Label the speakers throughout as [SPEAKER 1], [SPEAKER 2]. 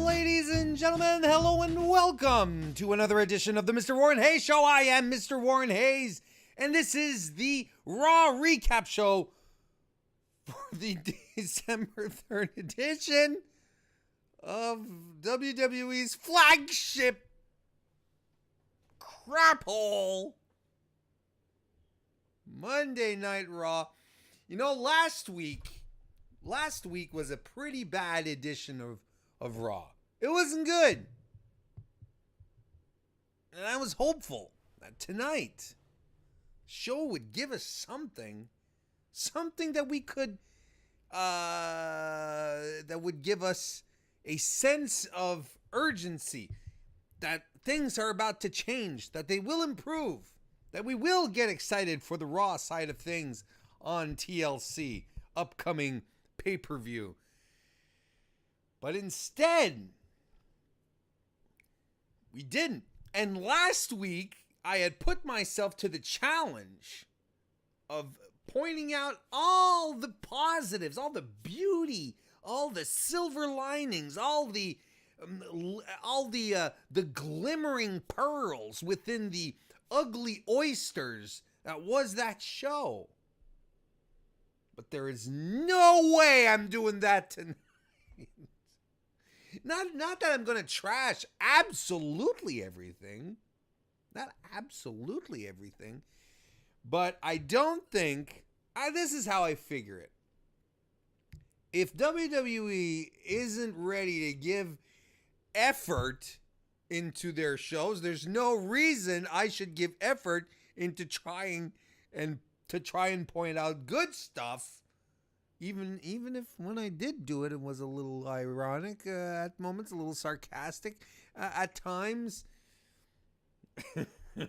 [SPEAKER 1] Ladies and gentlemen, hello and welcome to another edition of the Mr. Warren Hayes Show. I am Mr. Warren Hayes, and this is the Raw Recap Show for the December 3rd edition of WWE's flagship crap hole, Monday Night Raw. You know, last week was a pretty bad edition of Raw. It wasn't good. And I was hopeful that tonight show would give us something that we could that would give us a sense of urgency that things are about to change, that they will improve, that we will get excited for the Raw side of things on TLC, upcoming pay-per-view. But instead, we didn't. And last week, I had put myself to the challenge of pointing out all the positives, all the beauty, all the silver linings, all the glimmering pearls within the ugly oysters that was that show. But there is no way I'm doing that tonight. Not that I'm going to trash absolutely everything. Not absolutely everything. But I don't think... this is how I figure it. If WWE isn't ready to give effort into their shows, there's no reason I should give effort into trying and point out good stuff. Even if when I did do it, it was a little ironic at moments, a little sarcastic at times.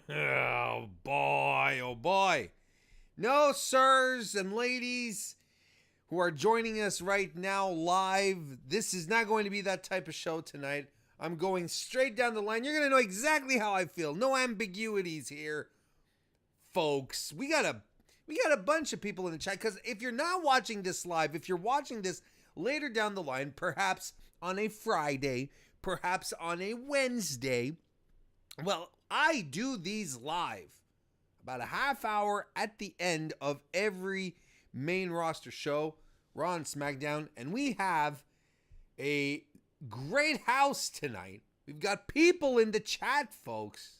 [SPEAKER 1] Oh boy. No, sirs and ladies who are joining us right now live, this is not going to be that type of show tonight. I'm going straight down the line. You're going to know exactly how I feel. No ambiguities here, folks. We got a bunch of people in the chat, because if you're not watching this live, if you're watching this later down the line, perhaps on a Friday, perhaps on a Wednesday, well, I do these live about a half hour at the end of every main roster show, Raw and SmackDown, and we have a great house tonight. We've got people in the chat, folks.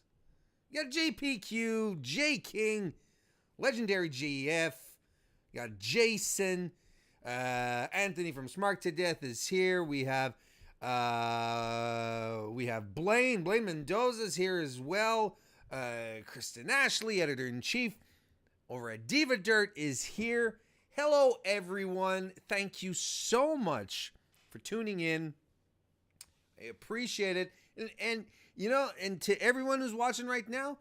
[SPEAKER 1] You got JPQ, J King, Legendary GF, you got Jason, Anthony from Smart to Death is here. We have Blaine Mendoza's here as well. Kristen Ashley, editor-in-chief over at Diva Dirt, is here. Hello, everyone. Thank you so much for tuning in. I appreciate it. And to everyone who's watching right now,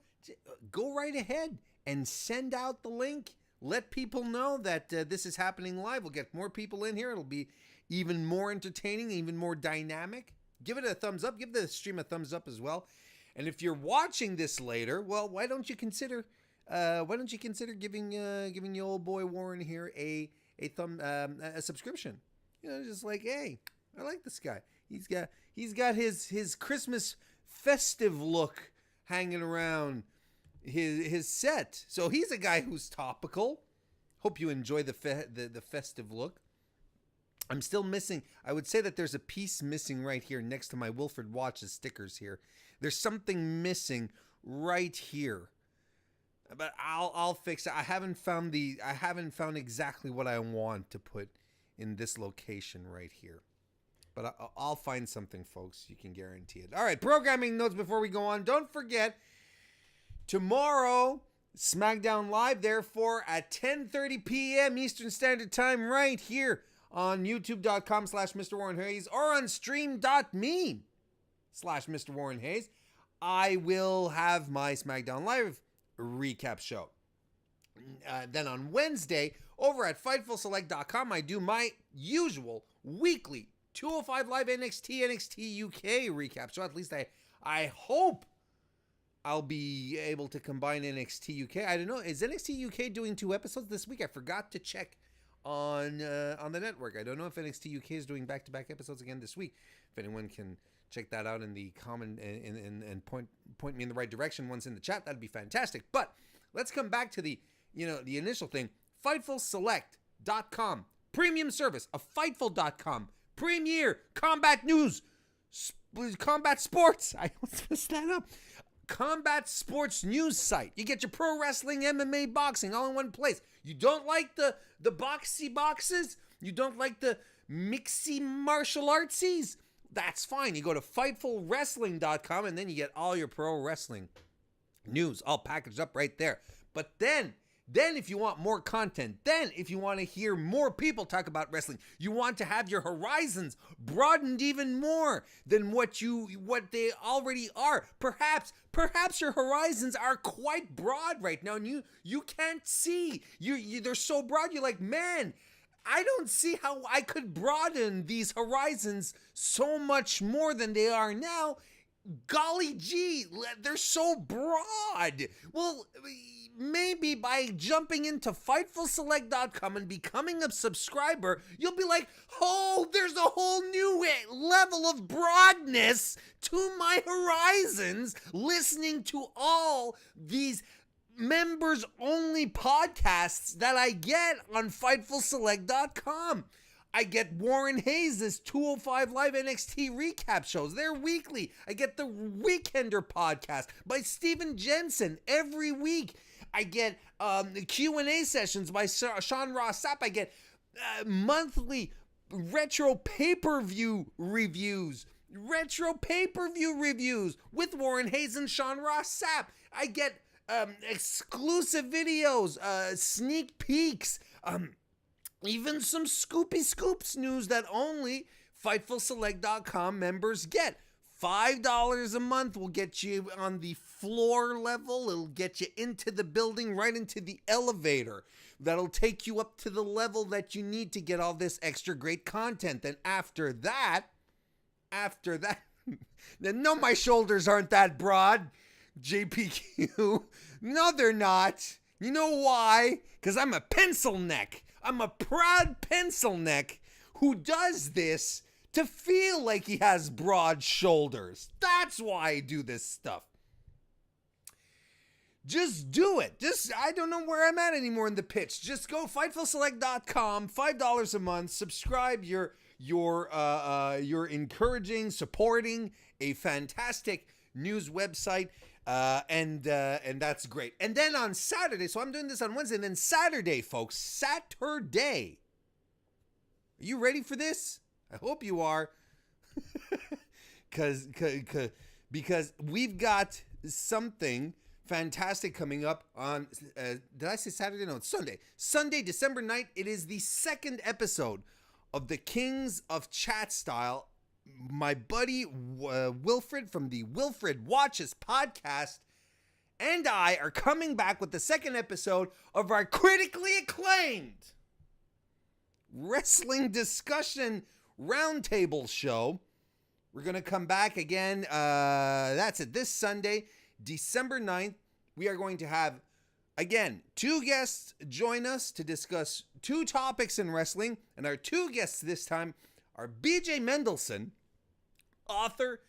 [SPEAKER 1] go right ahead and send out the link. Let people know that this is happening live. We'll get more people in here. It'll be even more entertaining, even more dynamic. Give it a thumbs up. Give the stream a thumbs up as well. And if you're watching this later, well, why don't you consider giving your old boy Warren here a subscription? Just like, hey, I like this guy. He's got his Christmas festive look hanging around his set. So he's a guy who's topical. Hope you enjoy the festive look. I'm still missing. I would say that there's a piece missing right here next to my Wilfred Watches stickers here. There's something missing right here. But I'll fix it. I haven't found exactly what I want to put in this location right here. But I'll find something, folks. You can guarantee it. All right, programming notes before we go on. Don't forget, tomorrow, SmackDown Live, therefore, at 10:30 p.m. Eastern Standard Time, right here on youtube.com/Mr. Warren Hayes or on stream.me/Mr. Warren Hayes. I will have my SmackDown Live recap show. Then on Wednesday, over at FightfulSelect.com, I do my usual weekly 205 Live NXT UK recap. So at least I hope I'll be able to combine NXT UK. I don't know. Is NXT UK doing 2 episodes this week? I forgot to check on the network. I don't know if NXT UK is doing back-to-back episodes again this week. If anyone can check that out in the comment and point me in the right direction once in the chat, that'd be fantastic. But let's come back to the initial thing. FightfulSelect.com, premium service of Fightful.com, premier combat news, combat sports. I almost messed that up. Combat sports news site. You get your pro wrestling, MMA, boxing all in one place. You don't like the boxy boxes? You don't like the mixy martial artsies? That's fine. You go to FightfulWrestling.com and then you get all your pro wrestling news all packaged up right there. But then if you want more content, then if you want to hear more people talk about wrestling, you want to have your horizons broadened even more than what they already are. Perhaps your horizons are quite broad right now, and you can't see. They're so broad. You're like, man, I don't see how I could broaden these horizons so much more than they are now. Golly gee, they're so broad. Well, maybe by jumping into FightfulSelect.com and becoming a subscriber, you'll be like, oh, there's a whole new level of broadness to my horizons, listening to all these members-only podcasts that I get on FightfulSelect.com. I get Warren Hayes' 205 Live NXT recap shows. They're weekly. I get the Weekender podcast by Steven Jensen every week. I get the Q&A sessions by Sean Ross Sapp. I get monthly retro pay-per-view reviews with Warren Hayes and Sean Ross Sapp. I get exclusive videos, sneak peeks, even some Scoopy Scoops news that only FightfulSelect.com members get. $5 a month will get you on the floor level. It'll get you into the building, right into the elevator. That'll take you up to the level that you need to get all this extra great content. Then after that, then no, my shoulders aren't that broad, JPQ. No, they're not. You know why? Because I'm a pencil neck. I'm a proud pencil neck who does this to feel like he has broad shoulders. That's why I do this stuff. Just do it. I don't know where I'm at anymore in the pitch. Just go FightfulSelect.com, $5 a month. Subscribe. You're encouraging, supporting a fantastic news website. And that's great. And then on Saturday, so I'm doing this on Wednesday, and then Saturday, folks, Saturday. Are you ready for this? I hope you are. Because we've got something fantastic coming up on, did I say Saturday? No, it's Sunday. Sunday, December 9th, it is the second episode of the Kings of Chat Style. My buddy Wilfred from the Wilfred Watches podcast and I are coming back with the second episode of our critically acclaimed wrestling discussion roundtable show. We're going to come back again. That's it. This Sunday, December 9th, we are going to have, again, two guests join us to discuss two topics in wrestling. And our two guests this time are BJ Mendelson, author,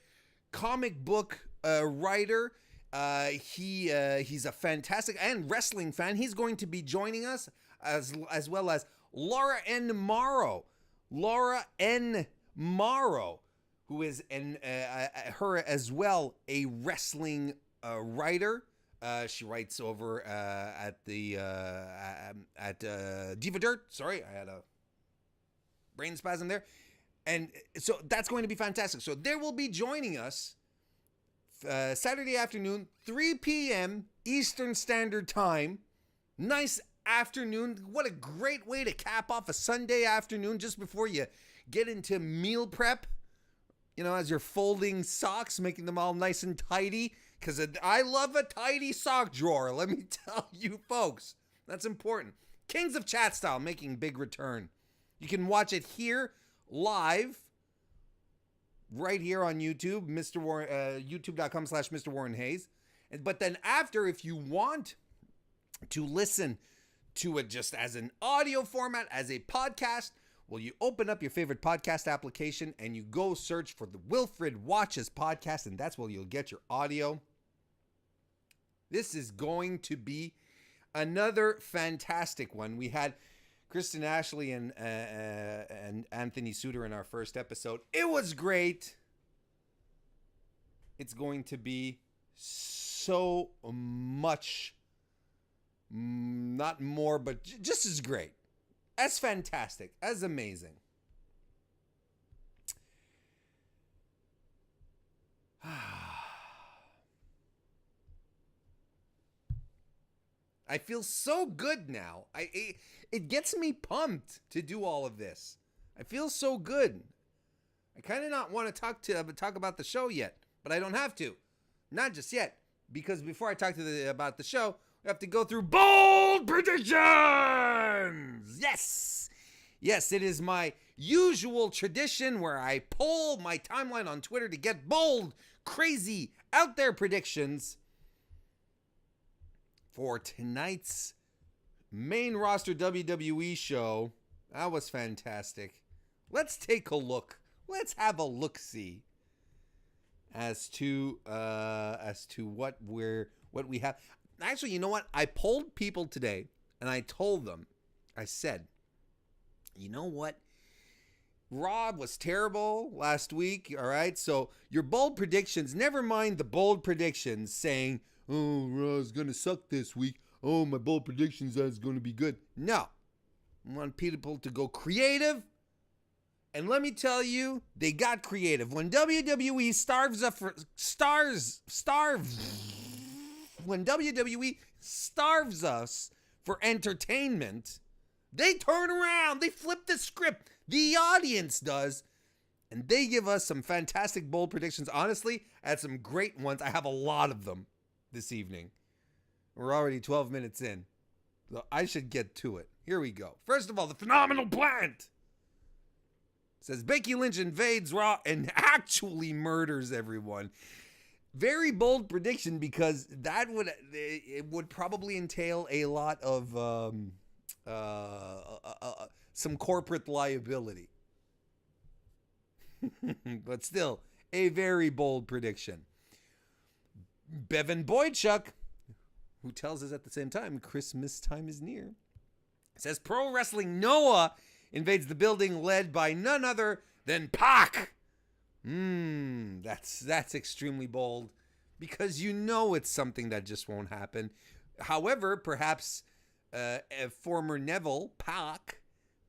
[SPEAKER 1] comic book writer. He's a fantastic and wrestling fan. He's going to be joining us as well as Laura N. Morrow. Laura N. Morrow, who is her as well a wrestling writer. She writes over at Diva Dirt. Sorry, I had a brain spasm there. And so that's going to be fantastic. So they will be joining us Saturday afternoon, 3 p.m. Eastern Standard Time. Nice afternoon. What a great way to cap off a Sunday afternoon just before you get into meal prep. You know, as you're folding socks, making them all nice and tidy. Because I love a tidy sock drawer. Let me tell you folks. That's important. Kings of Chat Style making big return. You can watch it here live right here on YouTube, youtube.com/Mr. Warren Hayes. But then after, if you want to listen to it just as an audio format, as a podcast, well, you open up your favorite podcast application and you go search for the Wilfred Watches podcast, and that's where you'll get your audio. This is going to be another fantastic one. We had Kristen Ashley and Anthony Suter in our first episode. It was great. It's going to be so much, not more, but just as great, as fantastic, as amazing. I feel so good now. It gets me pumped to do all of this. I feel so good. I kind of not want to talk about the show yet, but I don't have to. Not just yet, because before I talk about the show, we have to go through bold predictions. Yes, it is my usual tradition where I poll my timeline on Twitter to get bold, crazy, out there predictions for tonight's main roster WWE show. That was fantastic. Let's take a look. Let's have a look-see as to what we have. Actually, you know what? I polled people today and I told them, I said, you know what? Rob was terrible last week, all right? So your bold predictions, never mind the bold predictions saying, oh, Raw's going to suck this week. Oh, my bold predictions are going to be good. No. I want people to go creative. And let me tell you, they got creative. When WWE when WWE starves us for entertainment, they turn around, they flip the script. The audience does. And they give us some fantastic bold predictions. Honestly, I had some great ones. I have a lot of them this evening. We're already 12 minutes in. So I should get to it. Here we go. First of all, the phenomenal plant says Becky Lynch invades Raw and actually murders everyone. Very bold prediction, because it would probably entail a lot of some corporate liability. But still, a very bold prediction. Bevan Boydchuk, who tells us at the same time Christmas time is near, says Pro Wrestling Noah invades the building, led by none other than Pac. That's extremely bold, because you know it's something that just won't happen. However, perhaps a former Neville, Pac,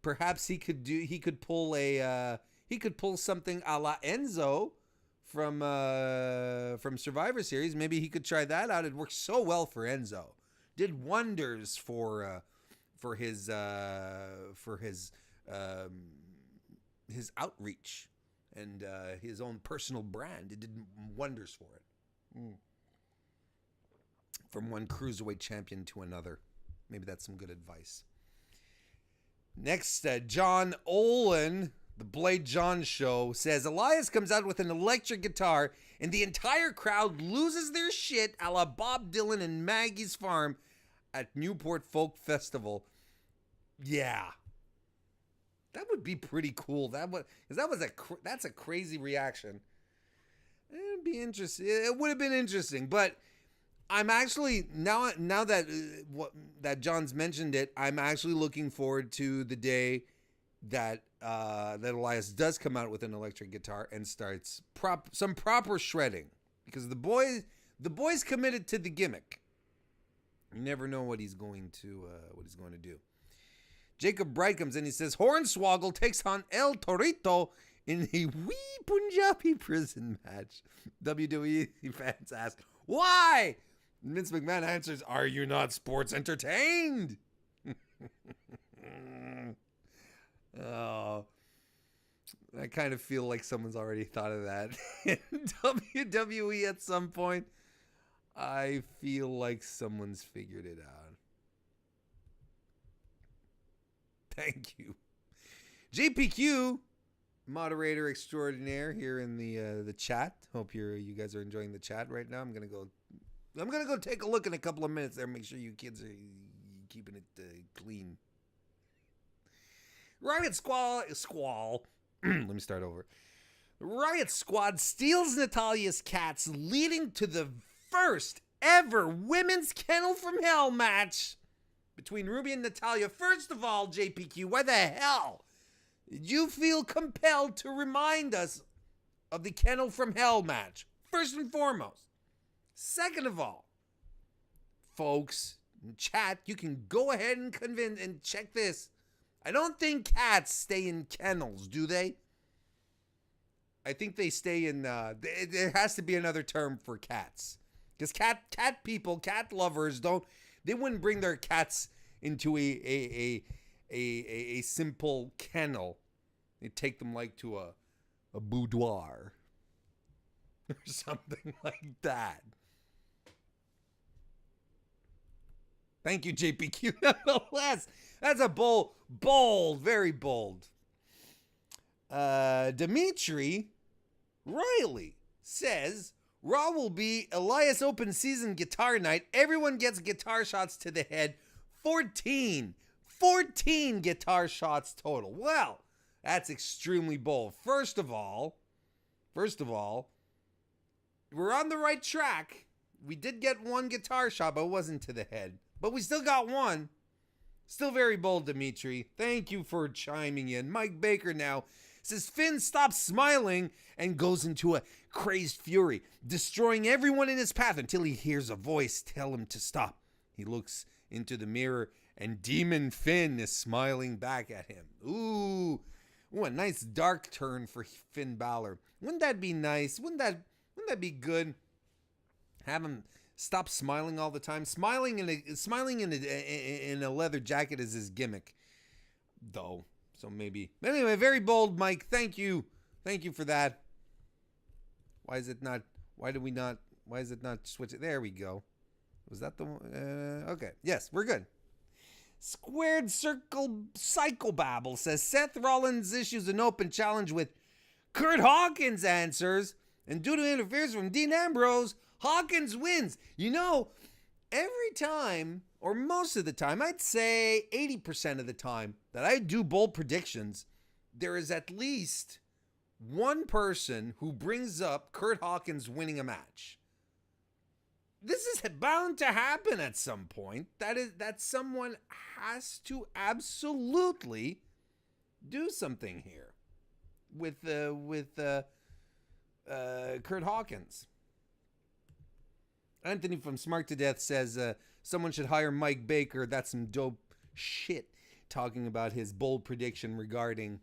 [SPEAKER 1] perhaps he could pull something a la Enzo from Survivor Series. Maybe he could try that out. It worked so well for Enzo. Did wonders for his outreach and his own personal brand. It did wonders for it. From one cruiserweight champion to another. Maybe that's some good advice. Next, John Olin, the Blade John Show, says Elias comes out with an electric guitar and the entire crowd loses their shit a la Bob Dylan and Maggie's Farm at Newport Folk Festival. Yeah. That would be pretty cool. That's a crazy reaction. It'd be interesting. It would have been interesting, but I'm actually now that that John's mentioned it, I'm actually looking forward to the day that that Elias does come out with an electric guitar and starts some proper shredding, because the boy's committed to the gimmick. You never know what he's going to do. Jacob Bright comes in. He says Hornswoggle takes on El Torito in a wee Punjabi prison match. WWE fans ask, why? Vince McMahon answers, are you not sports entertained? Oh, I kind of feel like someone's already thought of that in WWE at some point. I feel like someone's figured it out. Thank you. JPQ, moderator extraordinaire here in the chat. Hope you guys are enjoying the chat right now. I'm gonna go take a look in a couple of minutes there. Make sure you kids keeping it clean. Riot Squall. Let me start over. Riot Squad steals Natalia's cats, leading to the first ever women's Kennel from Hell match between Ruby and Natalia. First of all, JPQ, why the hell did you feel compelled to remind us of the Kennel from Hell match? First and foremost. Second of all, folks, in chat, you can go ahead and convince and check this. I don't think cats stay in kennels, do they? I think they stay in, there has to be another term for cats. Because cat people, cat lovers they wouldn't bring their cats into a simple kennel. They take them like to a boudoir or something like that. Thank you, JPQ. Nonetheless, that's a bold, very bold. Dimitri Riley says, Raw will be Elias Open Season Guitar Night. Everyone gets guitar shots to the head. 14 guitar shots total. Well, that's extremely bold. First of all, we're on the right track. We did get one guitar shot, but it wasn't to the head. But we still got one. Still very bold, Dimitri. Thank you for chiming in. Mike Baker now says Finn stops smiling and goes into a crazed fury, destroying everyone in his path until he hears a voice tell him to stop. He looks into the mirror and Demon Finn is smiling back at him. Ooh, a nice dark turn for Finn Balor. Wouldn't that be nice? Wouldn't that be good? Have him stop smiling all the time. Smiling in a leather jacket is his gimmick, though. So maybe. Anyway, very bold, Mike. Thank you for that. Why is it not switch it? There we go. Was that the one? Okay. Yes, we're good. Squared Circle Psychobabble says Seth Rollins issues an open challenge with Kurt Hawkins answers, and due to interference from Dean Ambrose, Hawkins wins. You know, every time, or most of the time, I'd say 80% of the time that I do bold predictions, there is at least one person who brings up Kurt Hawkins winning a match. This is bound to happen at some point. That someone has to absolutely do something here with Kurt Hawkins. Anthony from Smart to Death says someone should hire Mike Baker. That's some dope shit. Talking about his bold prediction regarding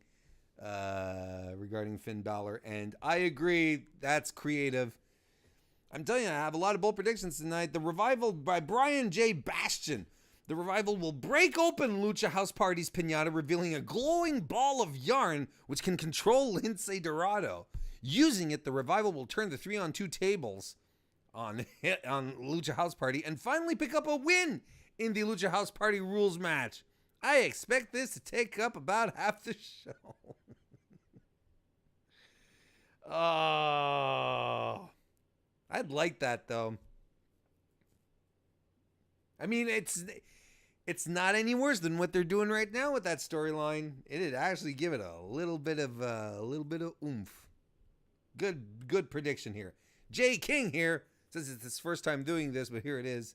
[SPEAKER 1] Finn Balor, and I agree. That's creative. I'm telling you, I have a lot of bold predictions tonight. The Revival by Brian J. Bastion. The Revival will break open Lucha House Party's pinata, revealing a glowing ball of yarn which can control Lince Dorado. Using it, the Revival will turn the 3-on-2 tables on Lucha House Party and finally pick up a win in the Lucha House Party rules match. I expect this to take up about half the show. Oh, I'd like that though. I mean, it's not any worse than what they're doing right now with that storyline. It'd actually give it a little bit of oomph. Good prediction here. Jay King here says it's his first time doing this, but here it is.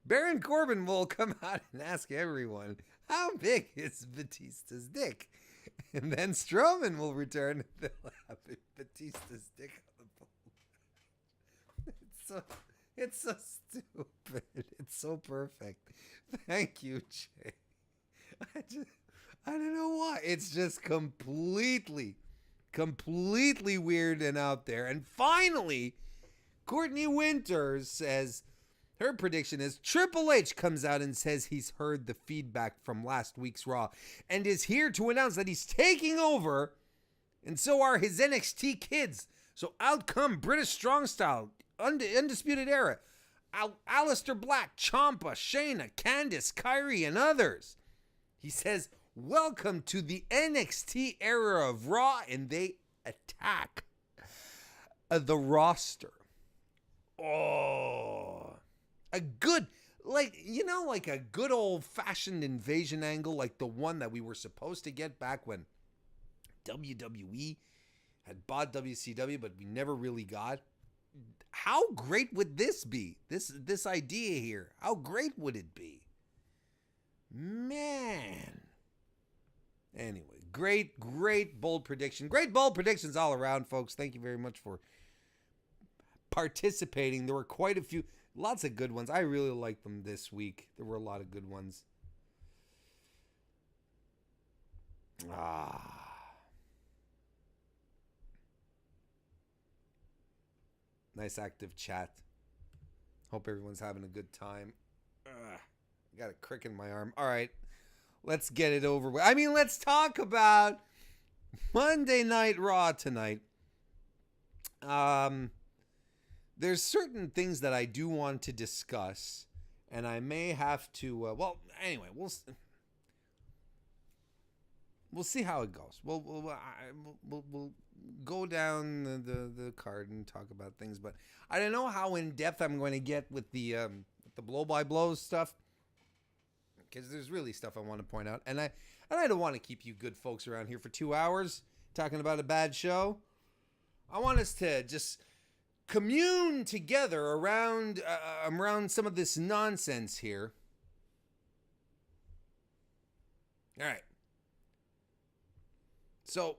[SPEAKER 1] Baron Corbin will come out and ask everyone, how big is Batista's dick? And then Strowman will return and they'll have Batista's dick on the pole. It's so stupid. It's so perfect. Thank you, Jay. I don't know why. It's just completely weird and out there. And finally, Courtney Winters says her prediction is Triple H comes out and says he's heard the feedback from last week's Raw and is here to announce that he's taking over, and so are his NXT kids. So out come British Strong Style, Undisputed Era, Aleister Black, Ciampa, Shayna, Candice, Kyrie, and others. He says, welcome to the NXT era of Raw, and they attack the roster. Oh, a good like, like a good old-fashioned invasion angle, like the one that we were supposed to get back when WWE had bought WCW, but we never really got. How great would this be? This idea here. How great would it be? Man. Anyway, great bold prediction. Great bold predictions all around, folks. Thank you very much for participating. There were quite a few, lots of good ones. I really liked them this week. There were a lot of good ones. Nice active chat. Hope everyone's having a good time. I got a crick in my arm. All right, let's get it over with. I mean, let's talk about Monday Night Raw tonight. There's certain things that I do want to discuss, and I may have to. Anyway, we'll see how it goes. We'll go down the card and talk about things, but I don't know how in depth I'm going to get with the blow by blows stuff, because there's really stuff I want to point out, and I don't want to keep you good folks around here for 2 hours talking about a bad show. I want us to just commune together around some of this nonsense here. All right. So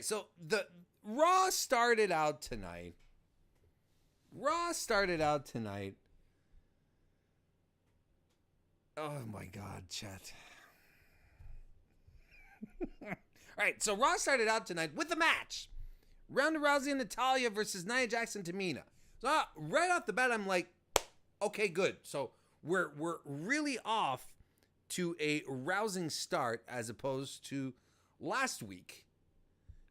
[SPEAKER 1] so the Raw started out tonight. Oh my God, chat. All right, so Raw started out tonight with a match. Ronda Rousey and Natalya versus Nia Jax and Tamina. So right off the bat, I'm like, okay, good. So we're really off to a rousing start as opposed to last week.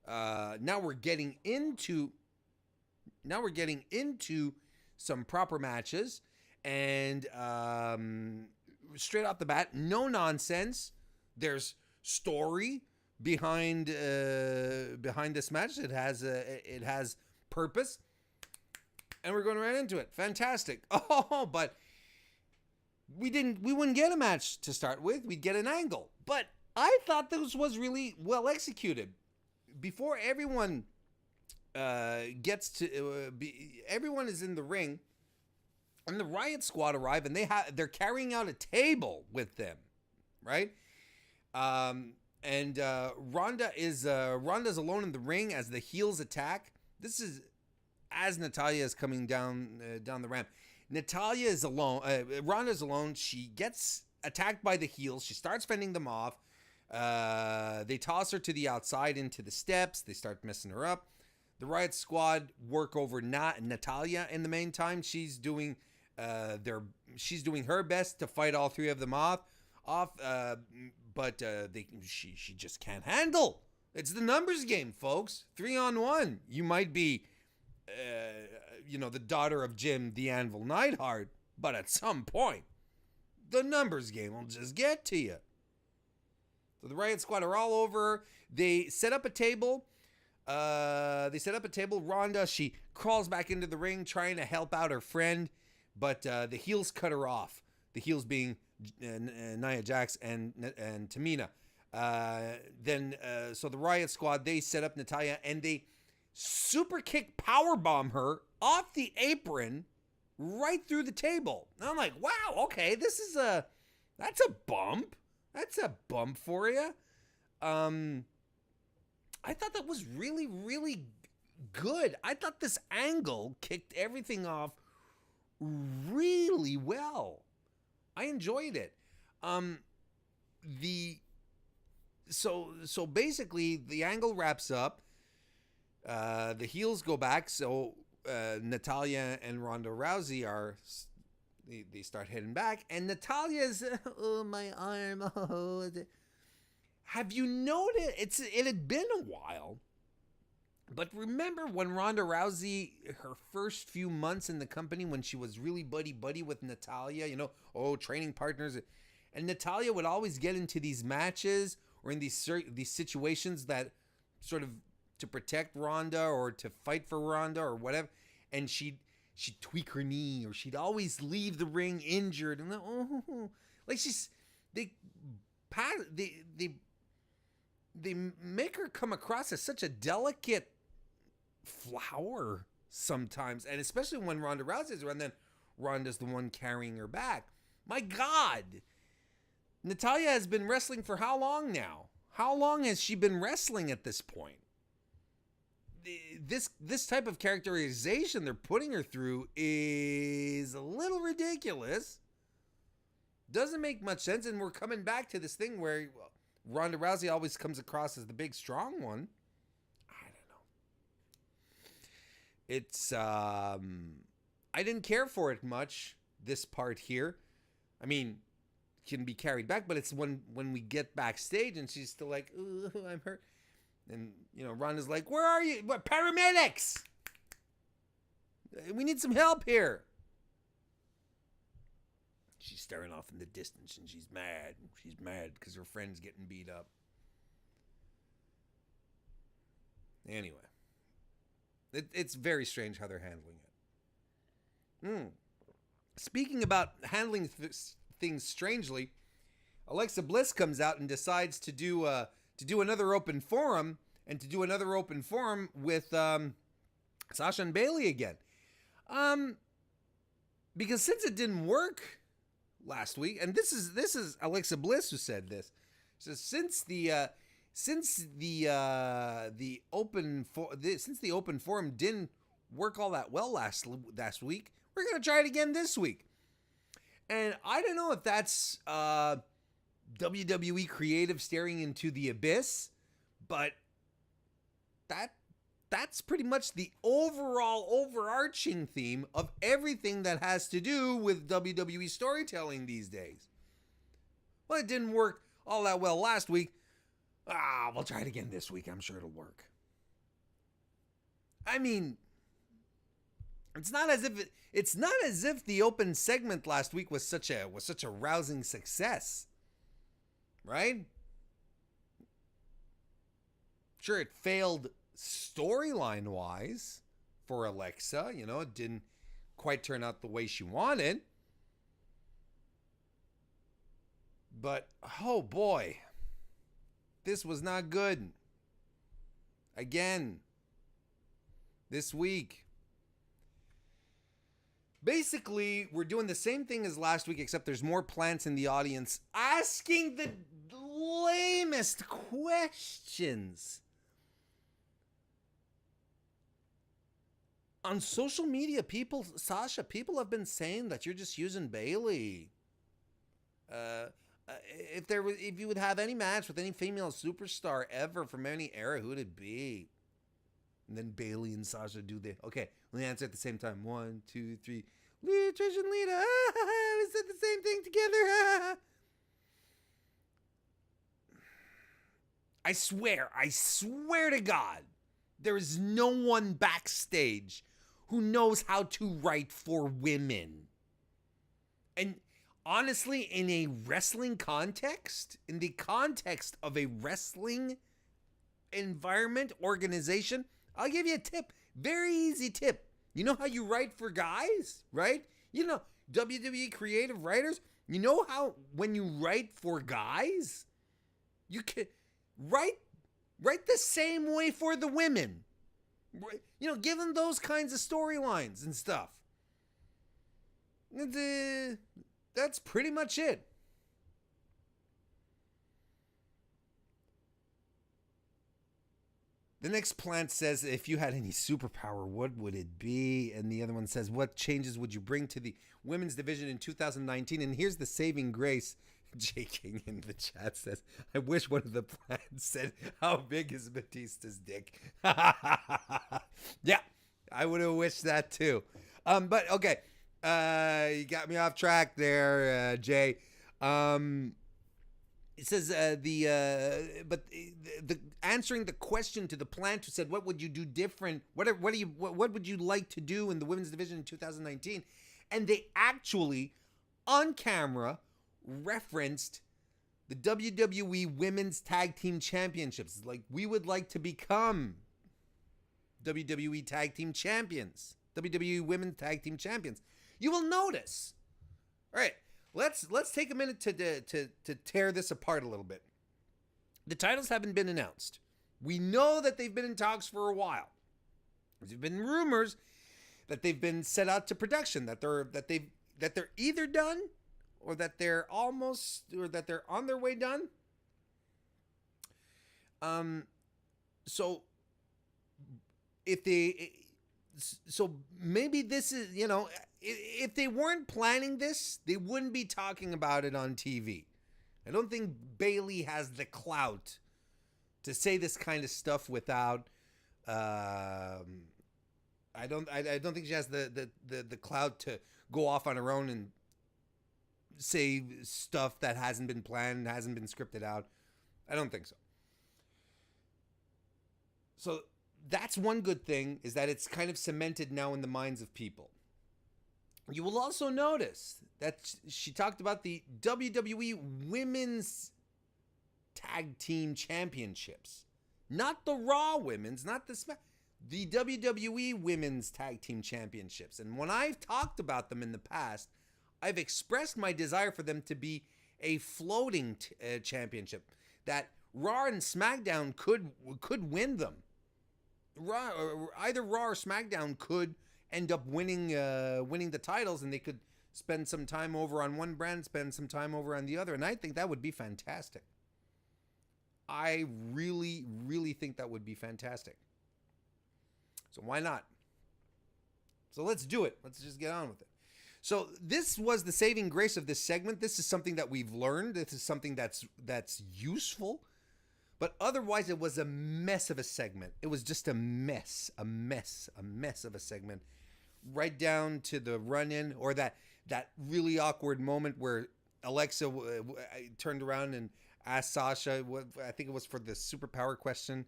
[SPEAKER 1] Now we're getting into some proper matches, and straight off the bat, no nonsense. There's story behind this match. It has purpose, and we're going right into it. Fantastic. Oh, but we wouldn't get a match to start with. We'd get an angle, but I thought this was really well executed. Before everyone everyone is in the ring, and the Riot Squad arrive, and they're carrying out a table with them, right? And Ronda's alone in the ring as the heels attack. This is as Natalya is coming down the ramp. Natalya is alone. Ronda's alone. She gets attacked by the heels. She starts fending them off. They toss her to the outside into the steps. They start messing her up. The Riot Squad work over Natalya in the meantime. She's doing her best to fight all three of them off. But she just can't handle. It's the numbers game, folks. 3-on-1. You might be, the daughter of Jim the Anvil Neidhart, but at some point, the numbers game will just get to you. So the Riot Squad are all over her. They set up a table. Ronda, she crawls back into the ring trying to help out her friend, but the heels cut her off. The heels being Nia Jax and Tamina. So the Riot Squad, they set up Natalya, and they super kick powerbomb her off the apron right through the table. And I'm like, wow, okay, that's a bump. That's a bump for you. I thought that was really, really good. I thought this angle kicked everything off really well. I enjoyed it. So basically the angle wraps up. The heels go back. So Natalya and Ronda Rousey they start heading back, and Natalya's oh, my arm. Oh. Have you noticed? It had been a while, but remember when Ronda Rousey, her first few months in the company, when she was really buddy with Natalya, training partners, and Natalya would always get into these matches or in these situations that sort of to protect Ronda or to fight for Ronda or whatever, and she'd she'd tweak her knee, or she'd always leave the ring injured, and like they make her come across as such a delicate flower sometimes, and especially when Ronda Rousey's around, then Ronda's the one carrying her back. My God, Natalya has been wrestling for how long now? How long has she been wrestling at this point? This type of characterization they're putting her through is a little ridiculous. Doesn't make much sense, and we're coming back to this thing where Ronda Rousey always comes across as the big strong one. I don't know. It's I didn't care for it much, this part here. I mean, can be carried back, but it's when we get backstage and she's still like, "Ooh, I'm hurt." And, Ronda's like, "Where are you? What, paramedics? We need some help here." She's staring off in the distance and she's mad. She's mad because her friend's getting beat up. Anyway, it's very strange how they're handling it. Speaking about handling things strangely, Alexa Bliss comes out and decides to do another open forum, and to do another open forum with Sasha and Bayley again. Because since it didn't work last week, and this is Alexa Bliss who said this. So since the open forum didn't work all that well last week, we're gonna try it again this week. And I don't know if that's WWE creative staring into the abyss, but that's pretty much the overarching theme of everything that has to do with WWE storytelling these days. Well, it didn't work all that well last week. We'll try it again this week. I'm sure it'll work. I mean, it's not as if the open segment last week was such a rousing success. Right? Sure, it failed storyline wise for Alexa. It didn't quite turn out the way she wanted. But, oh boy, this was not good. Again, this week. Basically, we're doing the same thing as last week, except there's more plants in the audience asking the lamest questions. On social media, Sasha, people have been saying that you're just using Bayley. If you would have any match with any female superstar ever from any era, who would it be? And then Bayley and Sasha do the... Okay, let me answer at the same time. 1, 2, 3. Lita, Trish, and Lita. We said the same thing together. I swear to God, there is no one backstage who knows how to write for women. And honestly, in a wrestling context, in the context of a wrestling environment, organization, I'll give you a tip. Very easy tip. You know how you write for guys, right? WWE creative writers, you know how when you write for guys, you can write the same way for the women. Give them those kinds of storylines and stuff. That's pretty much it. The next plant says, if you had any superpower, what would it be? And the other one says, what changes would you bring to the women's division in 2019? And here's the saving grace. J. King in the chat says, I wish one of the plants said, how big is Batista's dick? Yeah, I would have wished that too. But okay, you got me off track there, Jay. It says the answering the question to the plant who said, what would you do different? What would you like to do in the women's division in 2019? And they actually, on camera, referenced the WWE Women's Tag Team Championships. Like, we would like to become WWE Tag Team Champions. WWE Women's Tag Team Champions. You will notice. All right, let's take a minute to tear this apart a little bit. The titles haven't been announced. We know that they've been in talks for a while. There's been rumors that they've been set out to production, that they're either done or that they're almost, or that they're on their way done. So maybe this is, if they weren't planning this, they wouldn't be talking about it on TV. I don't think Bayley has the clout to say this kind of stuff without. I don't think she has the clout to go off on her own and say stuff that hasn't been planned, hasn't been scripted out. I don't think so. So that's one good thing, is that it's kind of cemented now in the minds of people. You will also notice that she talked about the WWE Women's Tag Team Championships. Not the Raw Women's, not the the WWE Women's Tag Team Championships. And when I've talked about them in the past, I've expressed my desire for them to be a floating championship, that Raw and SmackDown could win them. Either Raw or SmackDown could end up winning the titles, and they could spend some time over on one brand, spend some time over on the other, and I think that would be fantastic. I really, really think that would be fantastic. So why not? So let's do it. Let's just get on with it. So this was the saving grace of this segment. This is something that we've learned. This is something that's useful. But otherwise, it was a mess of a segment. It was just a mess of a segment. Right down to the run-in, or that really awkward moment where Alexa turned around and asked Sasha, I think it was for the superpower question.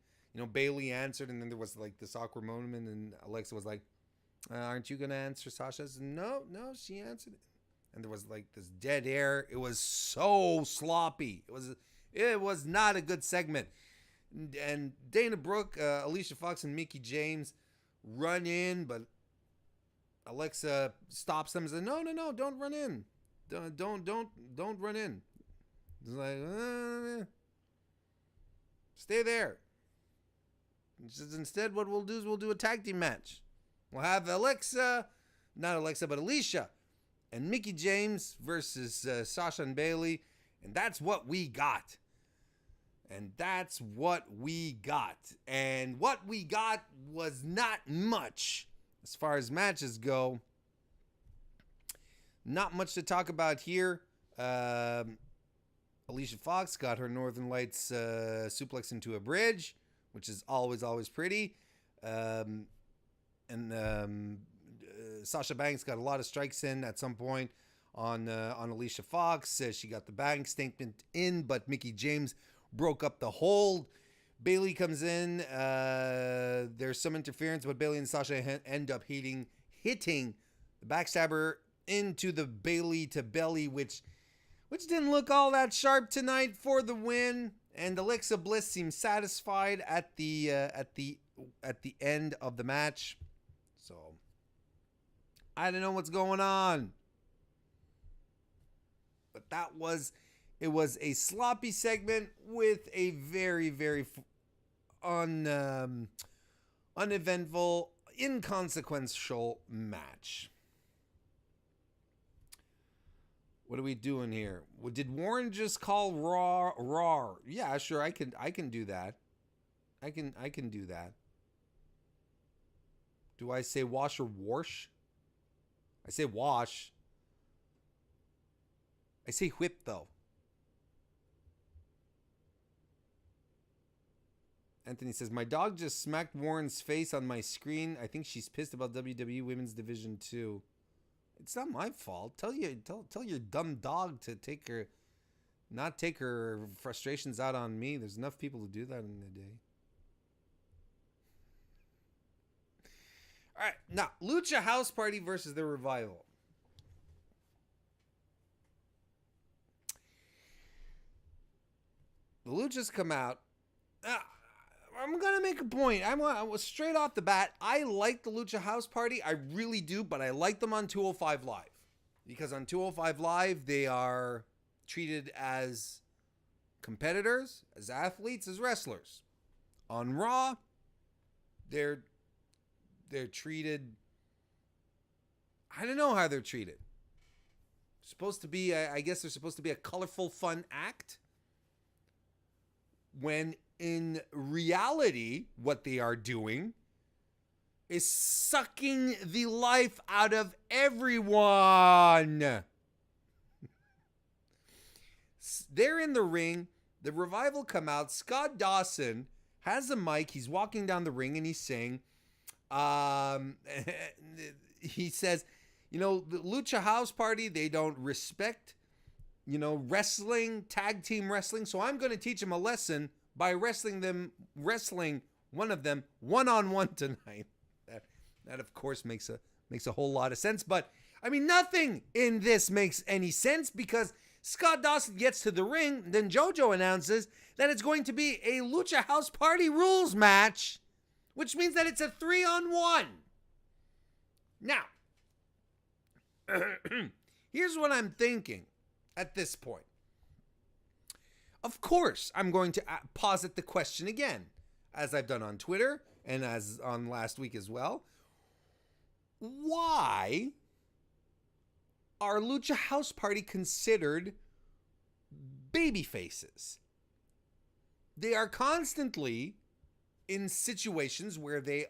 [SPEAKER 1] Bayley answered, and then there was like this awkward moment, and Alexa was like, aren't you going to answer Sasha? I said, no, she answered it. And there was like this dead air. It was so sloppy. It was not a good segment. And Dana Brooke, Alicia Fox, and Mickie James run in, but Alexa stops them and says, no, don't run in. Don't run in. It's like, stay there. Instead, what we'll do is we'll do a tag team match. We'll have Alicia and Mickie James versus Sasha and Bayley. And that's what we got. And what we got was not much as far as matches go. Not much to talk about here. Alicia Fox got her Northern Lights suplex into a bridge, which is always pretty. Sasha Banks got a lot of strikes in at some point on Alicia Fox. She got the bank statement in, but Mickie James broke up the hold. Bayley comes in. There's some interference, but Bayley and Sasha end up hitting the backstabber into the Bayley to belly, which didn't look all that sharp tonight for the win. And Alexa Bliss seems satisfied at the end of the match. So I don't know what's going on, but it was a sloppy segment with a very, very uneventful, inconsequential match. What are we doing here? Did Warren just call Raw? Yeah, sure. I can do that. I can do that. Do I say wash or wash? I say wash. I say whip though. Anthony says, my dog just smacked Warren's face on my screen. I think she's pissed about WWE Women's Division 2. It's not my fault. Tell your dumb dog to not take her frustrations out on me. There's enough people to do that in the day. All right, now Lucha House Party versus the Revival. The Luchas come out. I'm I'm gonna make a point. I was straight off the bat. I like the Lucha House Party. I really do, but I like them on 205 Live because on 205 Live they are treated as competitors, as athletes, as wrestlers. On Raw, they're treated. I don't know how they're treated. Supposed to be, I guess they're supposed to be a colorful, fun act. When in reality, what they are doing is sucking the life out of everyone. They're in the ring. The Revival come out. Scott Dawson has a mic. He's walking down the ring and he's saying, he says, the Lucha House Party, they don't respect, wrestling, tag team wrestling. So I'm going to teach them a lesson by wrestling one of them one-on-one tonight. That of course makes a whole lot of sense. But I mean, nothing in this makes any sense because Scott Dawson gets to the ring. Then JoJo announces that it's going to be a Lucha House Party rules match, which means that it's a 3-on-1. Now, here's what I'm thinking at this point. Of course, I'm going to posit the question again, as I've done on Twitter and as on last week as well. Why are Lucha House Party considered baby faces? They are constantly in situations where they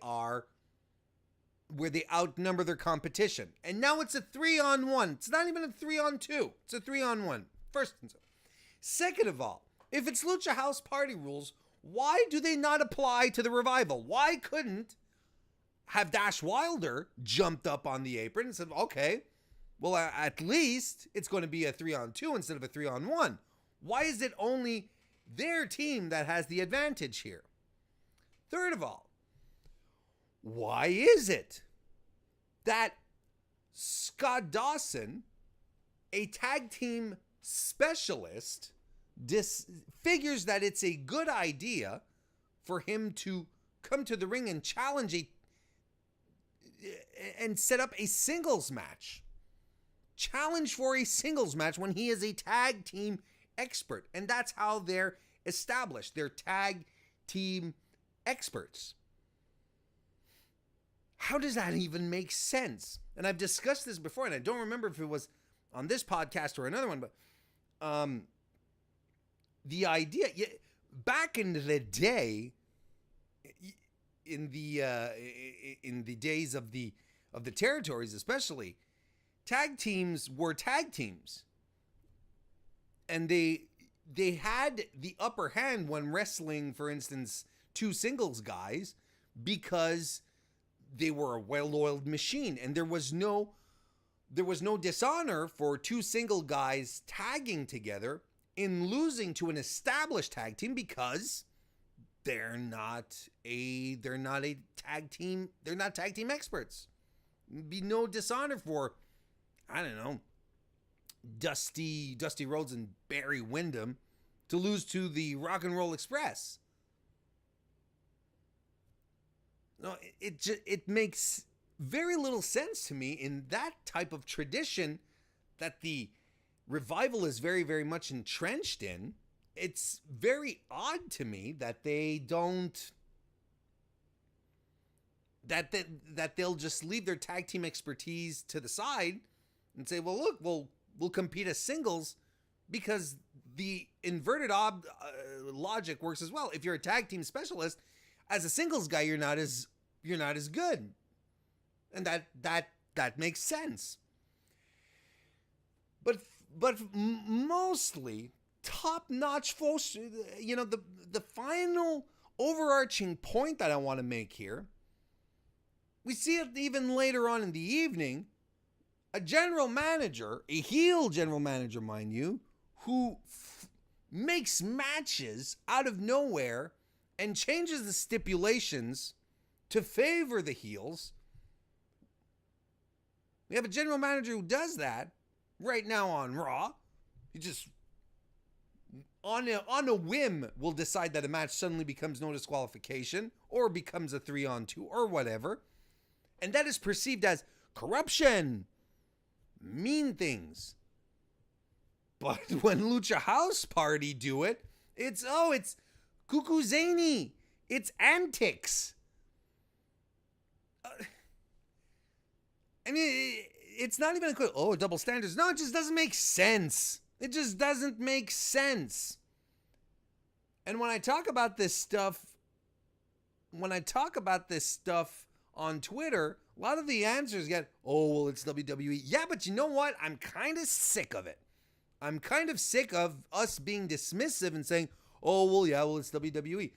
[SPEAKER 1] outnumber their competition. And now it's a 3-on-1. It's not even a 3-on-2. It's a 3-on-1. First and second of all, if it's Lucha House Party rules, why do they not apply to the Revival? Why couldn't have Dash Wilder jumped up on the apron and said, okay, well, at least it's going to be a 3-on-2 instead of a 3-on-1. Why is it only their team that has the advantage here? Third of all, why is it that Scott Dawson, a tag team specialist, figures that it's a good idea for him to come to the ring and challenge and set up a singles match? Challenge for a singles match when he is a tag team expert. And that's how they're established. They're tag team experts. How does that even make sense? And I've discussed this before, and I don't remember if it was on this podcast or another one, but the idea, back in the day, in the days of the territories especially, tag teams were tag teams. And they had the upper hand when wrestling, for instance, two singles guys, because they were a well-oiled machine, and there was no dishonor for two single guys tagging together in losing to an established tag team because they're not tag team experts. There'd be no dishonor for, I don't know, Dusty Rhodes and Barry Windham to lose to the Rock and Roll Express. No, it makes very little sense to me in that type of tradition that the Revival is very, very much entrenched in. It's very odd to me that they don't, that they'll just leave their tag team expertise to the side and say, well, look, we'll compete as singles, because the inverted logic works as well. If you're a tag team specialist, as a singles guy, you're not as good, and that makes sense. But mostly top-notch folks. The final overarching point that I want to make here, we see it even later on in the evening. A general manager, a heel general manager, mind you, who makes matches out of nowhere and changes the stipulations to favor the heels. We have a general manager who does that right now on Raw. He just on a whim will decide that a match suddenly becomes no disqualification or becomes a 3-on-2 or whatever. And that is perceived as corruption, mean things. But when Lucha House Party do it, it's cuckoo zany. It's antics. I mean, it's not even double standards. No, it just doesn't make sense. It just doesn't make sense. And when I talk about this stuff on Twitter, a lot of the answers get, it's WWE. Yeah, but you know what? I'm kind of sick of it. I'm kind of sick of us being dismissive and saying, it's WWE.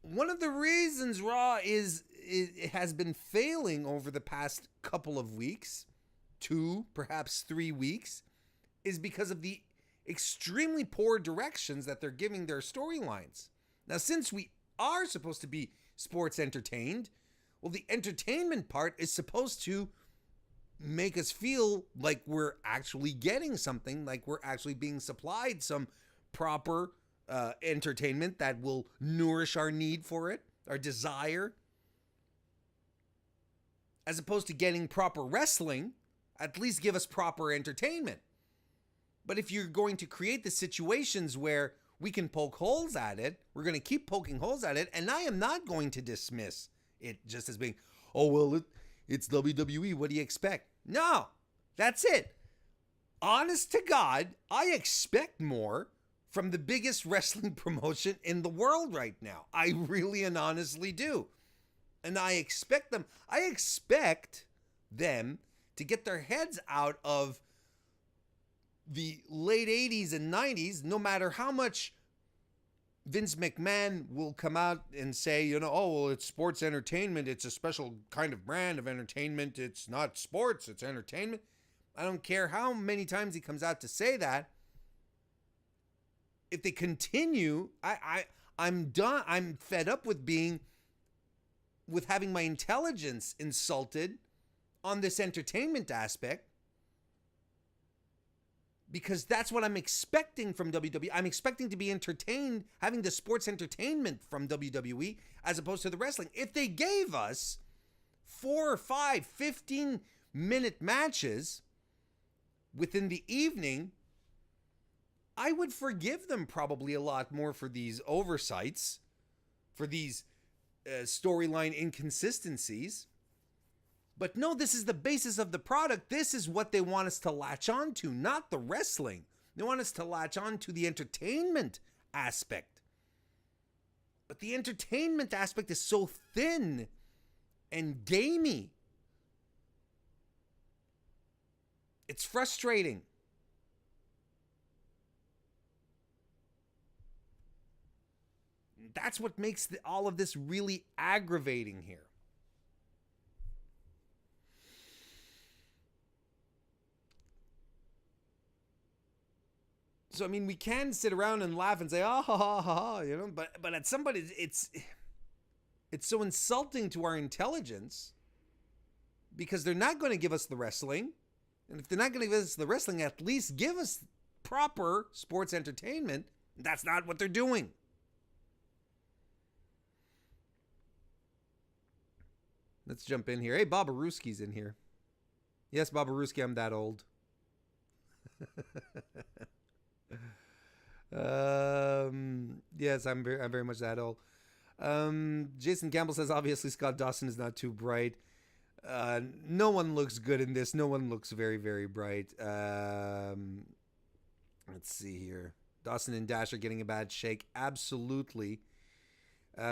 [SPEAKER 1] One of the reasons Raw it has been failing over the past couple of weeks, 2, perhaps 3 weeks, is because of the extremely poor directions that they're giving their storylines. Now, since we are supposed to be sports entertained, well, the entertainment part is supposed to make us feel like we're actually getting something, like we're actually being supplied some proper entertainment that will nourish our need for it, our desire. As opposed to getting proper wrestling, at least give us proper entertainment. But if you're going to create the situations where we can poke holes at it, we're going to keep poking holes at it, and I am not going to dismiss it just as being, it's WWE, what do you expect? No, that's it. Honest to God, I expect more from the biggest wrestling promotion in the world right now. I really and honestly do. And I expect them to get their heads out of the late 80s and 90s, no matter how much Vince McMahon will come out and say, it's sports entertainment. It's a special kind of brand of entertainment. It's not sports, it's entertainment. I don't care how many times he comes out to say that. If they continue, I'm done. I'm fed up with having my intelligence insulted on this entertainment aspect, because that's what I'm expecting from WWE. I'm expecting to be entertained, having the sports entertainment from WWE as opposed to the wrestling. If they gave us 4 or 5 15-minute matches within the evening, I would forgive them probably a lot more for these oversights, for these storyline inconsistencies. But no, this is the basis of the product. This is what they want us to latch on to, not the wrestling. They want us to latch on to the entertainment aspect. But the entertainment aspect is so thin and gamey. It's frustrating. That's what makes all of this really aggravating here. So, I mean, we can sit around and laugh and say, ha, ha, ha, ha, but at somebody, it's so insulting to our intelligence, because they're not going to give us the wrestling. And if they're not going to give us the wrestling, at least give us proper sports entertainment. That's not what they're doing. Let's jump in here. Hey, Babaruski's in here. Yes, Babaruski, I'm that old. Yes, I'm very much that old. Jason Campbell says, obviously Scott Dawson is not too bright. No one looks good in this. No one looks very, very bright. Let's see here. Dawson and Dash are getting a bad shake. Absolutely.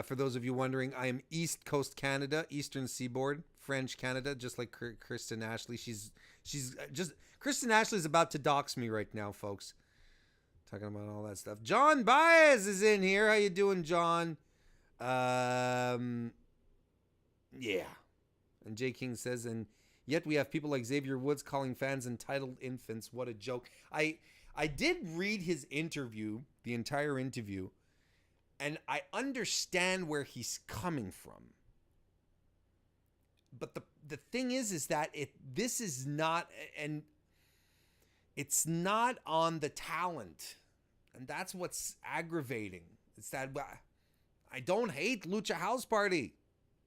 [SPEAKER 1] For those of you wondering, I am East Coast Canada, Eastern Seaboard, French Canada, just like Kristen Ashley. She's just, Kristen Ashley is about to dox me right now, folks. Talking about all that stuff. John Baez is in here. How you doing, John? Yeah. And Jay King says, and yet we have people like Xavier Woods calling fans entitled infants. What a joke. I did read his interview, the entire interview, and I understand where he's coming from. But the thing is that this is not, and it's not on the talent. And that's what's aggravating. It's that I don't hate Lucha House Party.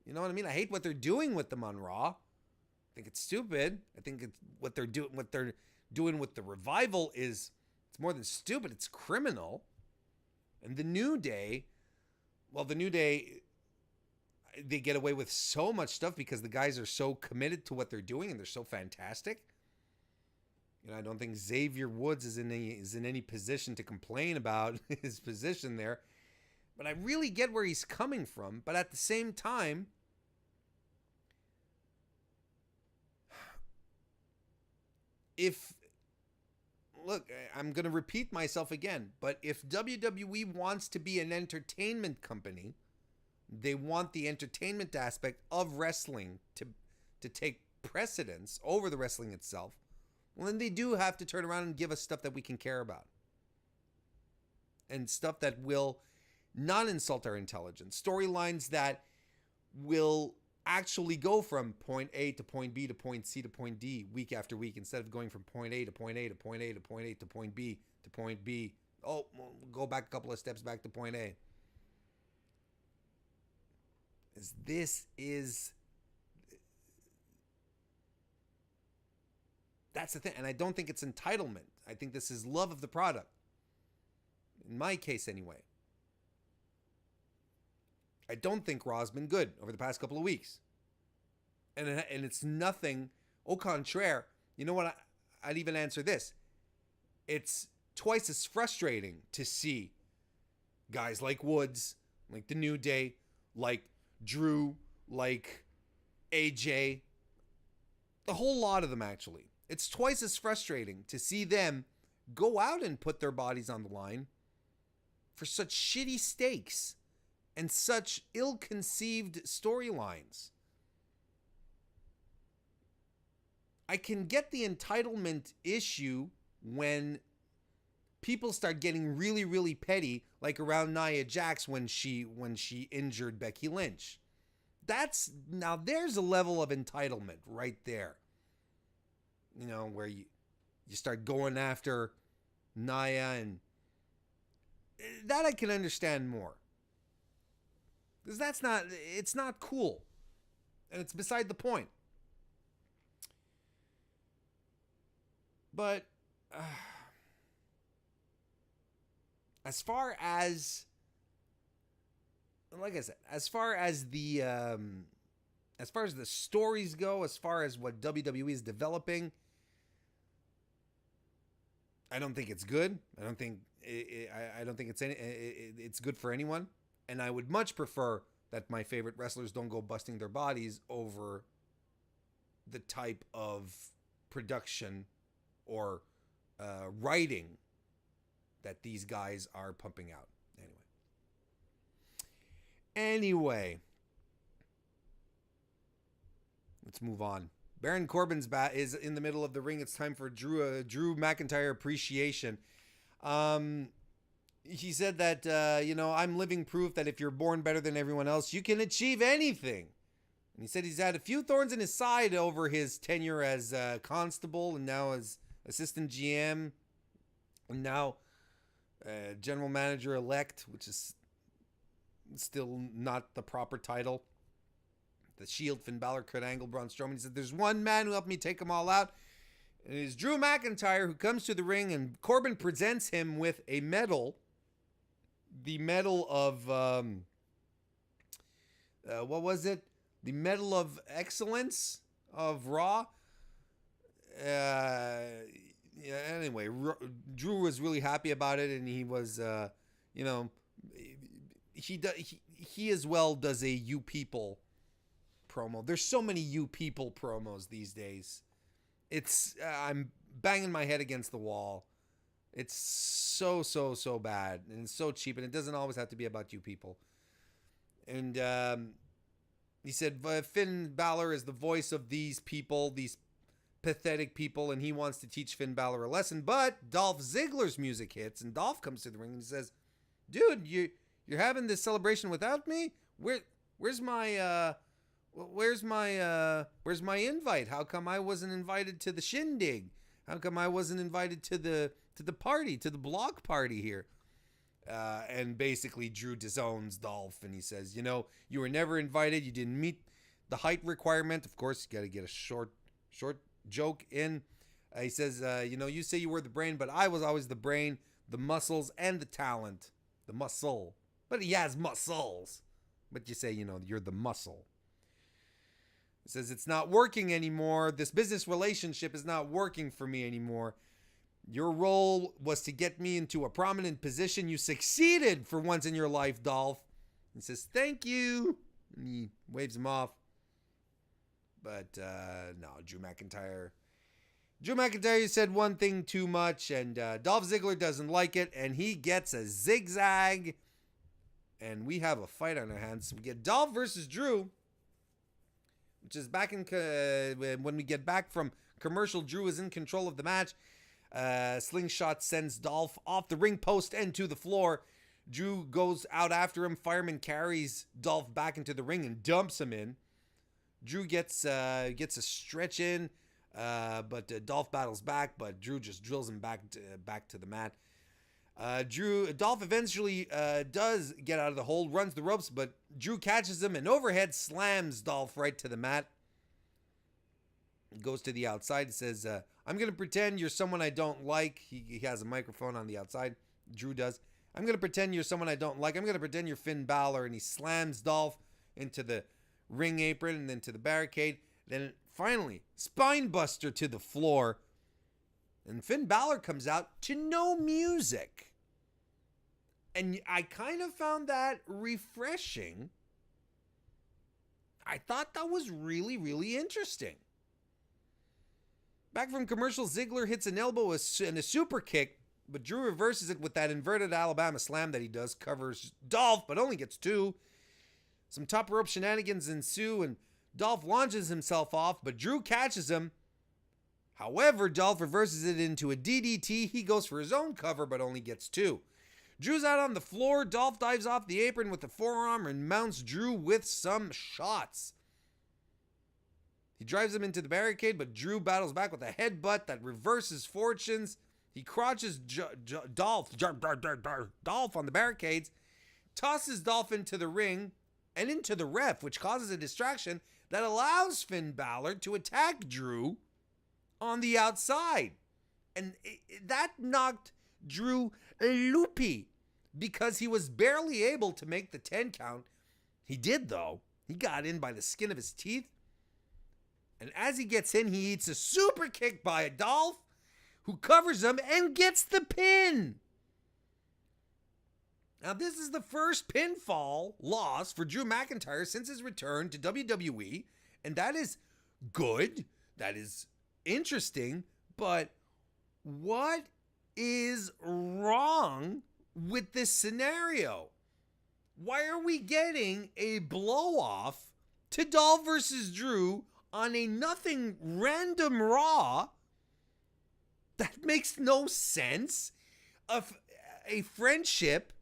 [SPEAKER 1] You know what I mean? I hate what they're doing with them on Raw. I think it's stupid. I think it's what they're doing with the Revival is, it's more than stupid. It's criminal. And the New Day, they get away with so much stuff because the guys are so committed to what they're doing and they're so fantastic. You know, I don't think Xavier Woods is in any position to complain about his position there. But I really get where he's coming from. But at the same time, look, I'm going to repeat myself again, but if WWE wants to be an entertainment company, they want the entertainment aspect of wrestling to take precedence over the wrestling itself, well, then they do have to turn around and give us stuff that we can care about. And stuff that will not insult our intelligence. Storylines that will actually go from point A to point B to point C to point D week after week, instead of going from point A to point A to point A to point A to point B to point B. Oh, we'll go back a couple of steps back to point A. That's the thing. And I don't think it's entitlement. I think this is love of the product. In my case, anyway. I don't think Raw's been good over the past couple of weeks. And it's nothing au contraire. You know what? I'd even answer this. It's twice as frustrating to see guys like Woods, like the New Day, like Drew, like AJ, the whole lot of them actually. It's twice as frustrating to see them go out and put their bodies on the line for such shitty stakes and such ill-conceived storylines. I can get the entitlement issue when people start getting really, really petty, like around Nia Jax when she injured Becky Lynch. Now there's a level of entitlement right there. You know, where you start going after Nia, and that I can understand more. Because it's not cool. And it's beside the point. But as far as, like I said, as far as the stories go, as far as what WWE is developing, I don't think it's good. I don't think it's good for anyone. And I would much prefer that my favorite wrestlers don't go busting their bodies over the type of production or writing that these guys are pumping out. Anyway, let's move on. Baron Corbin's is in the middle of the ring. It's time for Drew McIntyre appreciation. He said that, I'm living proof that if you're born better than everyone else, you can achieve anything. And he said he's had a few thorns in his side over his tenure as constable and now as assistant GM and now general manager elect, which is still not the proper title. The Shield, Finn Balor, Kurt Angle, Braun Strowman. He said, there's one man who helped me take them all out. And it is Drew McIntyre, who comes to the ring, and Corbin presents him with a medal. The medal of, what was it? The Medal of Excellence of Raw. Anyway, Drew was really happy about it, and he was, he as well does a You People promo. There's so many You People promos these days. It's I'm banging my head against the wall. It's so bad, and it's so cheap, and it doesn't always have to be about You People. And he said Finn Balor is the voice of these people, these pathetic people, and he wants to teach Finn Balor a lesson. But Dolph Ziggler's music hits, and Dolph comes to the ring and he says, dude, you're having this celebration without me? Where's my invite? How come I wasn't invited to the shindig? How come I wasn't invited to the party, to the block party here? And basically Drew disowns Dolph, and he says, you were never invited. You didn't meet the height requirement. Of course, you got to get a short joke in. He says, you say you were the brain, but I was always the brain, the muscles, and the talent. The muscle. But he has muscles. But you say, you're the muscle. He says, it's not working anymore. This business relationship is not working for me anymore. Your role was to get me into a prominent position. You succeeded for once in your life, Dolph. He says, thank you. And he waves him off. But no, Drew McIntyre said one thing too much, and Dolph Ziggler doesn't like it, and he gets a zigzag. And we have a fight on our hands. We get Dolph versus Drew, which is back in when we get back from commercial. Drew is in control of the match. Slingshot sends Dolph off the ring post and to the floor. Drew goes out after him. Fireman carries Dolph back into the ring and dumps him in. Drew gets a stretch in, but Dolph battles back, but Drew just drills him back to the mat. Dolph eventually does get out of the hold, runs the ropes, but Drew catches him and overhead slams Dolph right to the mat. Goes to the outside and says, I'm going to pretend you're someone I don't like. He has a microphone on the outside. Drew does. I'm going to pretend you're someone I don't like. I'm going to pretend you're Finn Balor. And he slams Dolph into the ring apron and then to the barricade. Then finally, spine buster to the floor. And Finn Balor comes out to no music. And I kind of found that refreshing. I thought that was really, really interesting. Back from commercial, Ziggler hits an elbow and a super kick, but Drew reverses it with that inverted Alabama slam that he does, covers Dolph, but only gets two. Some top rope shenanigans ensue, and Dolph launches himself off, but Drew catches him. However, Dolph reverses it into a DDT. He goes for his own cover, but only gets two. Drew's out on the floor. Dolph dives off the apron with the forearm and mounts Drew with some shots. He drives him into the barricade, but Drew battles back with a headbutt that reverses fortunes. He crotches Dolph on the barricades, tosses Dolph into the ring and into the ref, which causes a distraction that allows Finn Balor to attack Drew on the outside. And that knocked Drew loopy because he was barely able to make the 10 count. He did, though. He got in by the skin of his teeth. And as he gets in, he eats a super kick by Dolph, who covers him and gets the pin. Now, this is the first pinfall loss for Drew McIntyre since his return to WWE, and that is good. That is interesting, but what is wrong with this scenario? Why are we getting a blow-off to Dolph versus Drew on a nothing random Raw? That makes no sense. A friendship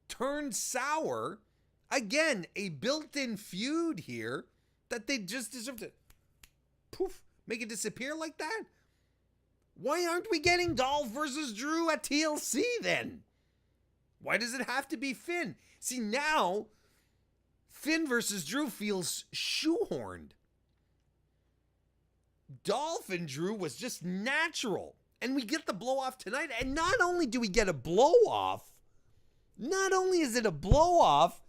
[SPEAKER 1] turned sour. Again, a built-in feud here that they just deserve to poof, make it disappear like that. Why aren't we getting Dolph versus Drew at TLC then? Why does it have to be Finn? See, now Finn versus Drew feels shoehorned. Dolph and Drew was just natural. And we get the blow-off tonight. And not only do we get a blow-off, not only is it a blow-off,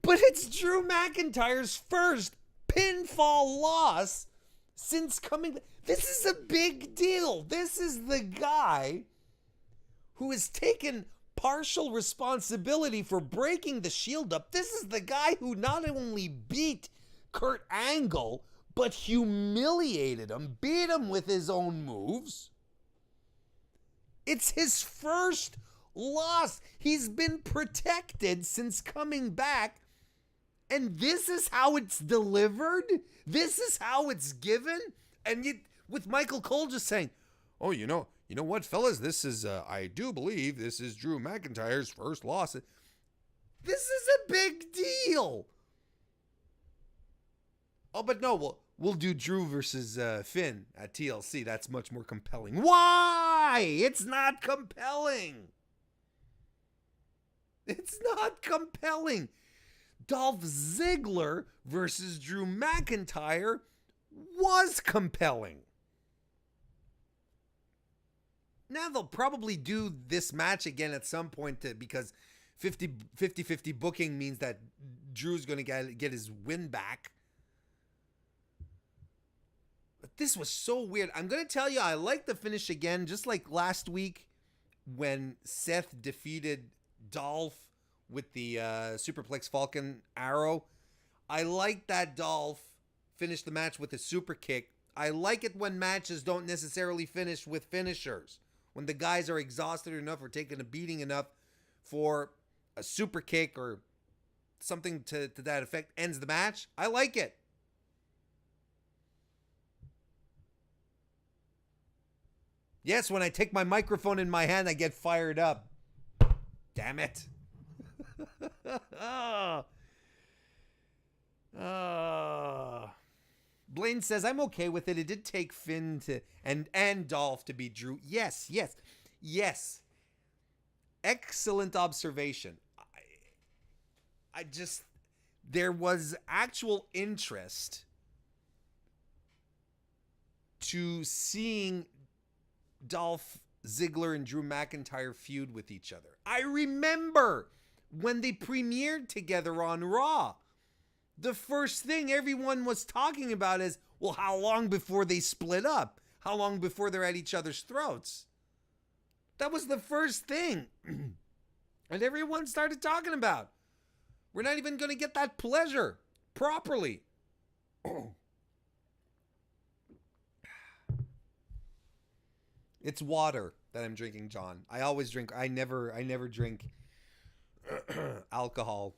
[SPEAKER 1] but it's Drew McIntyre's first pinfall loss since coming. This is a big deal. This is the guy who has taken partial responsibility for breaking the Shield up. This is the guy who not only beat Kurt Angle, but humiliated him, beat him with his own moves. It's his first loss. He's been protected since coming back, and this is how it's delivered? This is how it's given? And with Michael Cole just saying, oh, you know what, fellas? This is, I do believe this is Drew McIntyre's first loss. This is a big deal. Oh, but no, we'll do Drew versus Finn at TLC. That's much more compelling. Why? It's not compelling. It's not compelling. Dolph Ziggler versus Drew McIntyre was compelling. Now they'll probably do this match again at some point because 50-50 booking means that Drew's going to get his win back. But this was so weird. I'm going to tell you, I like the finish again, just like last week when Seth defeated Dolph with the Superplex Falcon Arrow. I like that Dolph finished the match with a super kick. I like it when matches don't necessarily finish with finishers. When the guys are exhausted enough or taking a beating enough for a super kick or something to that effect ends the match. I like it. Yes, when I take my microphone in my hand, I get fired up. Damn it. Blaine says, I'm okay with it. It did take Finn to and Dolph to beat Drew. Yes. Excellent observation. I just, there was actual interest to seeing Dolph Ziggler and Drew McIntyre feud with each other. I remember when they premiered together on Raw. The first thing everyone was talking about is, well, how long before they split up? How long before they're at each other's throats? That was the first thing. And everyone started talking about. We're not even going to get that pleasure properly. It's water that I'm drinking, John. I always drink. I never drink alcohol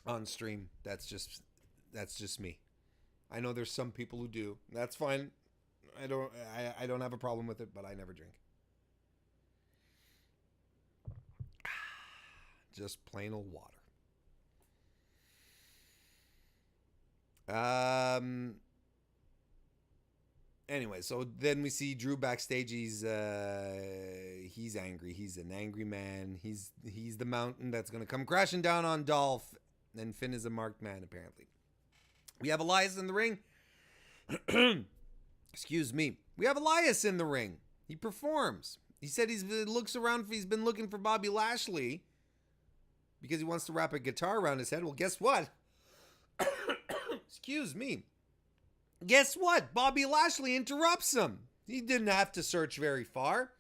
[SPEAKER 1] on stream. That's just me. I know there's some people who do. That's fine. I don't have a problem with it, but I never drink. Just plain old water. Anyway, so then we see Drew backstage. He's angry. He's an angry man. He's the mountain that's gonna come crashing down on Dolph. And Finn is a marked man, apparently. We have Elias in the ring. Excuse me. We have Elias in the ring. He performs. He said he's been looking for Bobby Lashley because he wants to wrap a guitar around his head. Well, guess what? Excuse me. Guess what? Bobby Lashley interrupts him. He didn't have to search very far.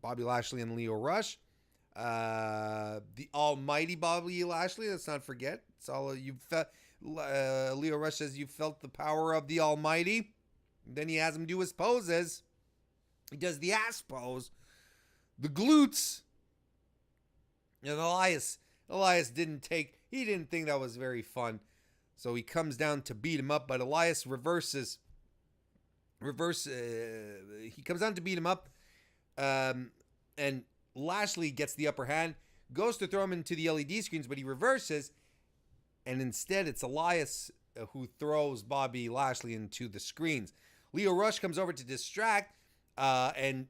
[SPEAKER 1] Bobby Lashley and Lio Rush. The almighty Bobby Lashley, let's not forget. It's all you felt. Lio Rush says you felt the power of the almighty. Then he has him do his poses. He does the ass pose, the glutes. And Elias didn't think that was very fun. So he comes down to beat him up, but Elias reverses. He comes down to beat him up. And Lashley gets the upper hand, goes to throw him into the LED screens, but he reverses. And instead, it's Elias who throws Bobby Lashley into the screens. Lio Rush comes over to distract, and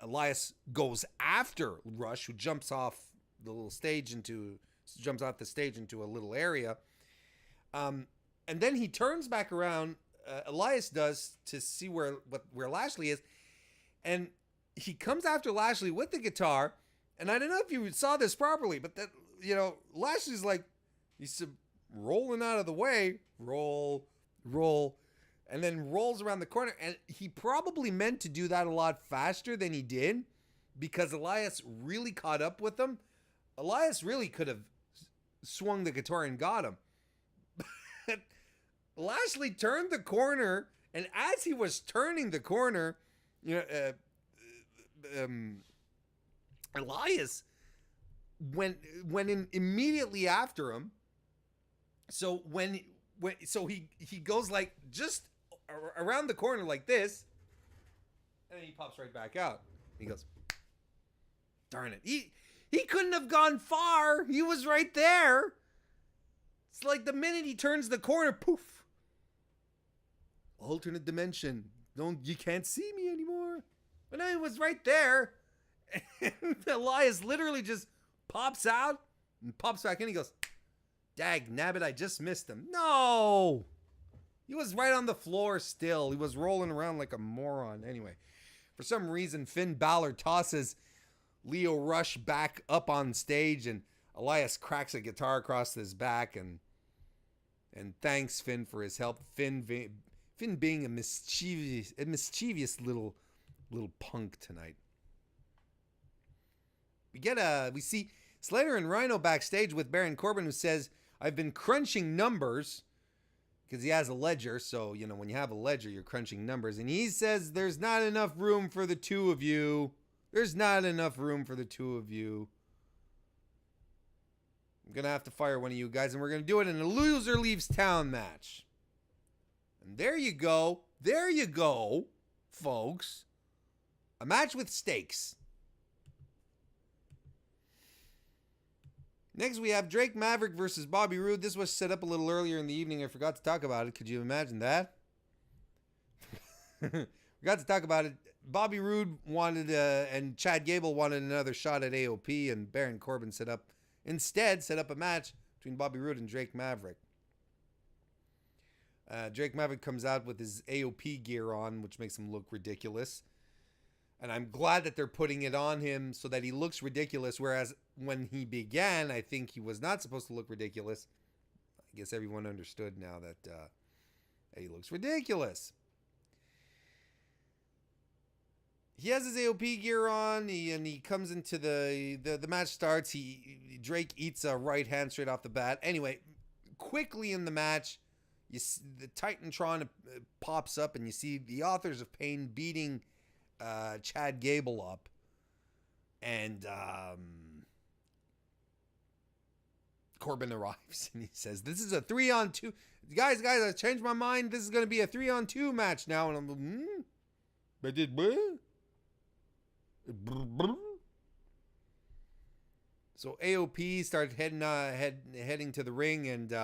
[SPEAKER 1] Elias goes after Rush, who jumps off the stage into a little area. And then he turns back around. Elias does, to see where Lashley is, and he comes after Lashley with the guitar. And I don't know if you saw this properly, but that, Lashley's like, he's rolling out of the way, roll, and then rolls around the corner. And he probably meant to do that a lot faster than he did, because Elias really caught up with him. Elias really could have swung the guitar and got him. Lashley turned the corner, and as he was turning the corner, Elias went in immediately after him. So he goes like just around the corner like this, and then he pops right back out. He goes, darn it. He couldn't have gone far. He was right there. It's like the minute he turns the corner, poof, alternate dimension. You can't see me anymore. But I was right there. And Elias literally just pops out and pops back in. He goes, dag nabbit, I just missed him. No! He was right on the floor still. He was rolling around like a moron. Anyway, for some reason, Finn Balor tosses Lio Rush back up on stage, and Elias cracks a guitar across his back and thanks Finn for his help. Finn being a mischievous little punk tonight. We see Slater and Rhino backstage with Baron Corbin, who says, I've been crunching numbers, because he has a ledger. So, when you have a ledger, you're crunching numbers. And he says, there's not enough room for the two of you. There's not enough room for the two of you. I'm going to have to fire one of you guys, and we're going to do it in a loser leaves town match. And there you go. There you go, folks. A match with stakes. Next, we have Drake Maverick versus Bobby Roode. This was set up a little earlier in the evening. I forgot to talk about it. Could you imagine that? Forgot to talk about it. Bobby Roode wanted, and Chad Gable wanted another shot at AOP, and Baron Corbin set up a match between Bobby Roode and Drake Maverick. Drake Maverick comes out with his AOP gear on, which makes him look ridiculous. And I'm glad that they're putting it on him so that he looks ridiculous. Whereas when he began, I think he was not supposed to look ridiculous. I guess everyone understood now that he looks ridiculous. He has his AOP gear on, and he comes into the match starts. Drake eats a right hand straight off the bat. Anyway, quickly in the match, the Titantron pops up, and you see the Authors of Pain beating Chad Gable up, and Corbin arrives and he says, "This is a 3-on-2. Guys, I changed my mind. This is going to be a 3-on-2 match now." And I'm but did so AOP started heading to the ring, and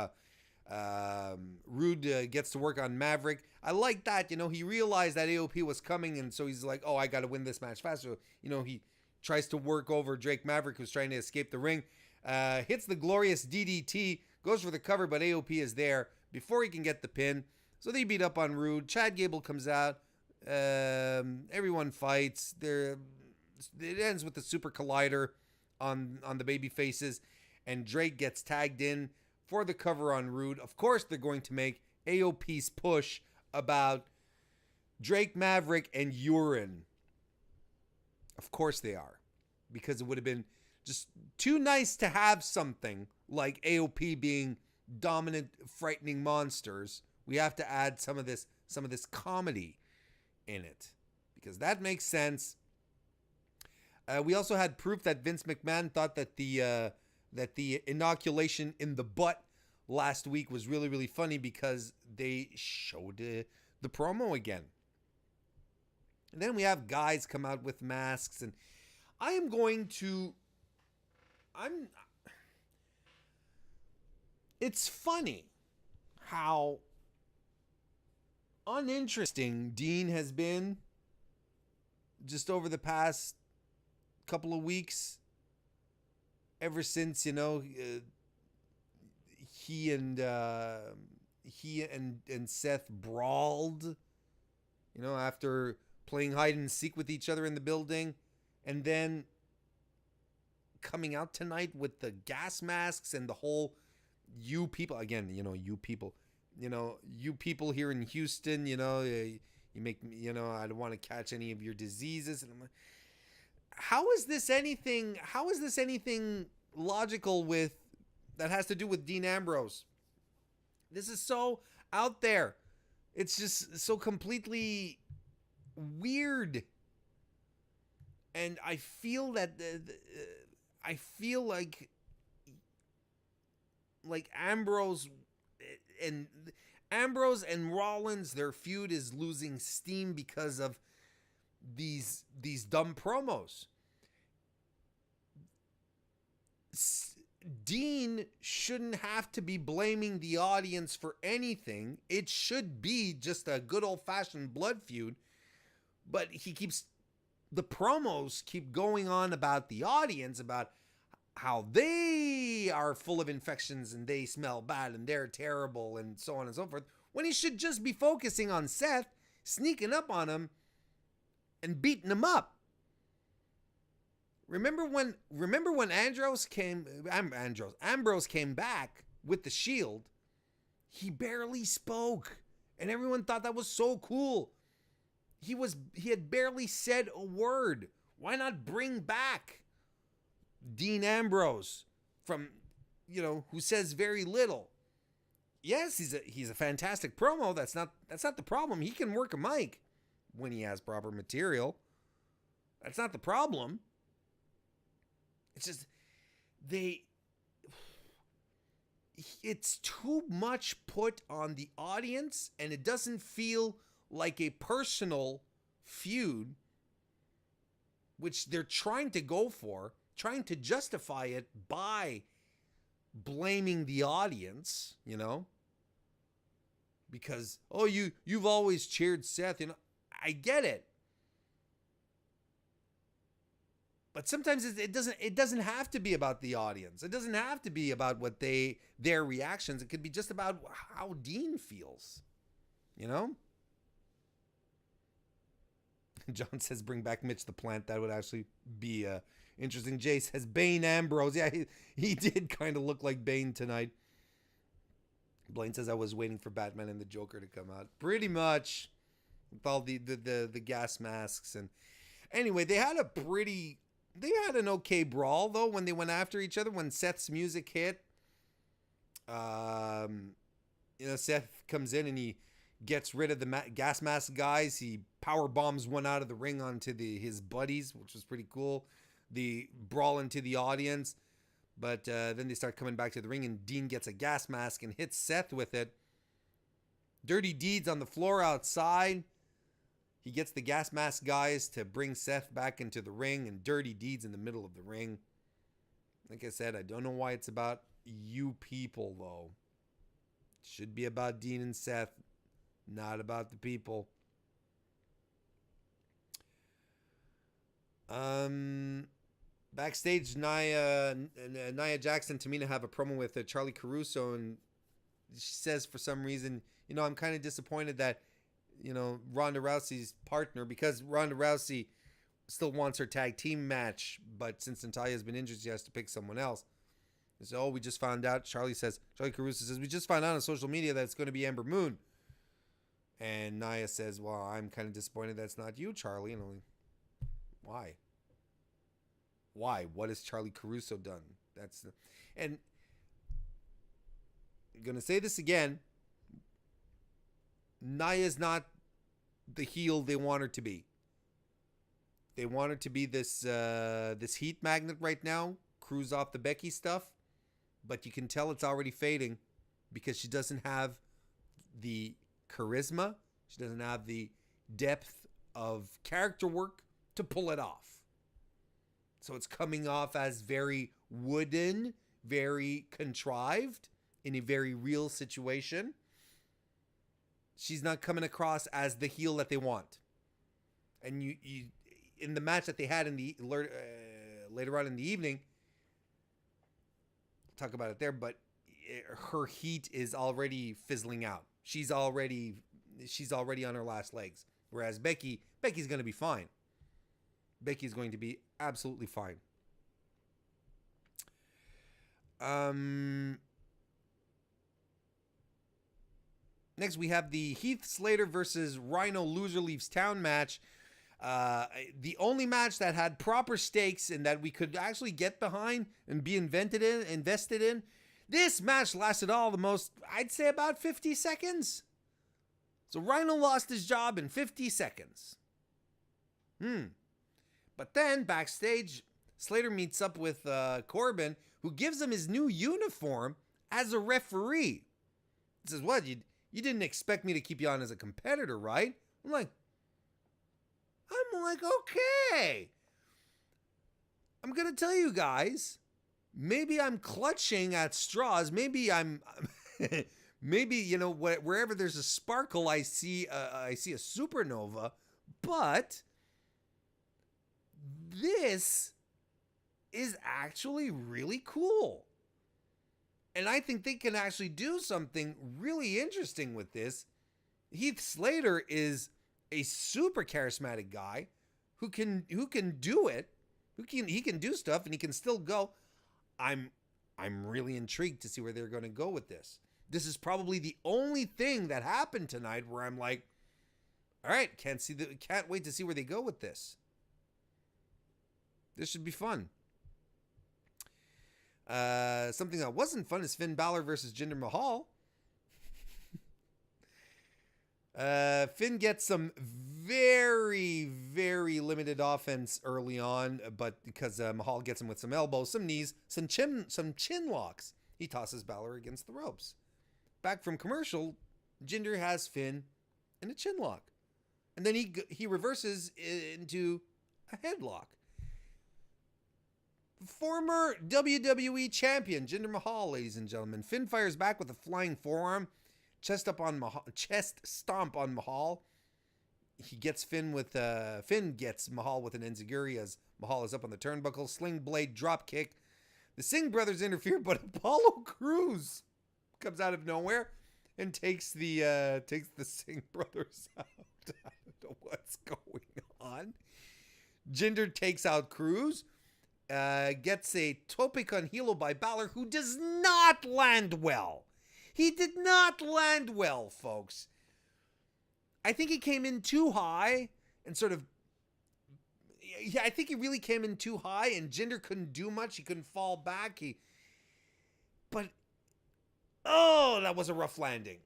[SPEAKER 1] Roode gets to work on Maverick. I like that, he realized that AOP was coming, and so he's like, oh, I got to win this match faster. He tries to work over Drake Maverick, who's trying to escape the ring. Hits the glorious DDT, goes for the cover, but AOP is there before he can get the pin. So they beat up on Roode. Chad Gable comes out. Everyone fights. It ends with the Super Collider on the baby faces, and Drake gets tagged in for the cover on Roode. Of course, they're going to make AOP's push about Drake Maverick and urine. Of course they are, because it would have been just too nice to have something like AOP being dominant, frightening monsters. We have to add some of this comedy in it, because that makes sense. We also had proof that Vince McMahon thought that the inoculation in the butt last week was really, really funny, because they showed the promo again. And then we have guys come out with masks, and it's funny how uninteresting Dean has been just over the past couple of weeks, ever since he and Seth brawled, after playing hide and seek with each other in the building, and then coming out tonight with the gas masks and the whole you people here in Houston, you make me, I don't want to catch any of your diseases. And I'm like, how is this anything logical with that has to do with Dean Ambrose? This is so out there. It's just so completely weird. And I feel that I feel like Ambrose and Rollins, their feud is losing steam because of these dumb promos. Dean shouldn't have to be blaming the audience for anything. It should be just a good old-fashioned blood feud. But the promos keep going on about the audience, about how they are full of infections and they smell bad and they're terrible and so on and so forth, when he should just be focusing on Seth, sneaking up on him and beating him up. Remember when Ambrose came back with the Shield? He barely spoke, and everyone thought that was so cool. He had barely said a word. Why not bring back Dean Ambrose from, who says very little? Yes, he's a fantastic promo. That's not the problem. He can work a mic when he has proper material. That's not the problem. It's just it's too much put on the audience, and it doesn't feel like a personal feud, which they're trying to go for, trying to justify it by blaming the audience, because, oh, you've always cheered Seth, I get it. But sometimes it doesn't have to be about the audience. It doesn't have to be about their reactions. It could be just about how Dean feels, John says, bring back Mitch the Plant. That would actually be interesting. Jay says, Bane Ambrose. Yeah, he did kind of look like Bane tonight. Blaine says, I was waiting for Batman and the Joker to come out. Pretty much. With all the gas masks. And anyway, they had an okay brawl, though, when they went after each other. When Seth's music hit, Seth comes in and he gets rid of the gas mask guys. He power bombs one out of the ring onto his buddies, which was pretty cool. The brawl into the audience, but then they start coming back to the ring, and Dean gets a gas mask and hits Seth with it. Dirty Deeds on the floor outside. He gets the gas mask guys to bring Seth back into the ring, and Dirty Deeds in the middle of the ring. Like I said, I don't know why it's about you people, though. It should be about Dean and Seth, not about the people. Backstage, Nia Jax and Tamina have a promo with Charlie Caruso, and she says for some reason, I'm kind of disappointed that, Ronda Rousey's partner, because Ronda Rousey still wants her tag team match, but since Natalia been injured, she has to pick someone else. So, we just found out, Charlie Caruso says, we just found out on social media that it's going to be Ember Moon. And Nia says, well, I'm kind of disappointed that's not you, Charlie. And I'm like, why? Why? What has Charlie Caruso done? And I'm going to say this again. Nia's not the heel they want her to be. They want her to be this heat magnet right now, cruise off the Becky stuff, but you can tell it's already fading because she doesn't have the charisma, she doesn't have the depth of character work to pull it off. So it's coming off as very wooden, very contrived in a very real situation. She's not coming across as the heel that they want. And you in the match that they had in the later on in the evening, we'll talk about it there, but her heat is already fizzling out. She's already on her last legs. Whereas Becky's going to be fine. Becky's going to be absolutely fine. Next, we have the Heath Slater versus Rhino Loser Leaves Town match. The only match that had proper stakes and that we could actually get behind and be invested in. This match lasted I'd say about 50 seconds. So Rhino lost his job in 50 seconds. But then backstage, Slater meets up with Corbin, who gives him his new uniform as a referee. He says, what, you didn't expect me to keep you on as a competitor, right? I'm like, okay. I'm going to tell you guys, maybe I'm clutching at straws. Maybe I'm, maybe, you know, wherever there's a sparkle, I see a supernova. But this is actually really cool. And I think they can actually do something really interesting with this. Heath Slater is a super charismatic guy who can do it. He can do stuff and he can still go. I'm really intrigued to see where they're going to go with this. This is probably the only thing that happened tonight where I'm like, all right, can't wait to see where they go with this. This should be fun. Something that wasn't fun is Finn Balor versus Jinder Mahal. Finn gets some very, very limited offense early on, but because Mahal gets him with some elbows, some knees, some chin locks, he tosses Balor against the ropes. Back from commercial, Jinder has Finn in a chin lock, and then he reverses into a headlock. Former WWE champion Jinder Mahal, ladies and gentlemen. Finn fires back with a flying forearm, chest stomp on Mahal. He gets Finn gets Mahal with an enziguri as Mahal is up on the turnbuckle. Sling blade drop kick. The Singh brothers interfere, but Apollo Crews comes out of nowhere and takes the Singh brothers out. I don't know what's going on. Jinder takes out Crews. Gets a tope con hilo by Balor, who does not land well. He did not land well, folks. I think he came in too high and sort of... Yeah, I think he really came in too high and Jinder couldn't do much. He couldn't fall back. But, oh, that was a rough landing.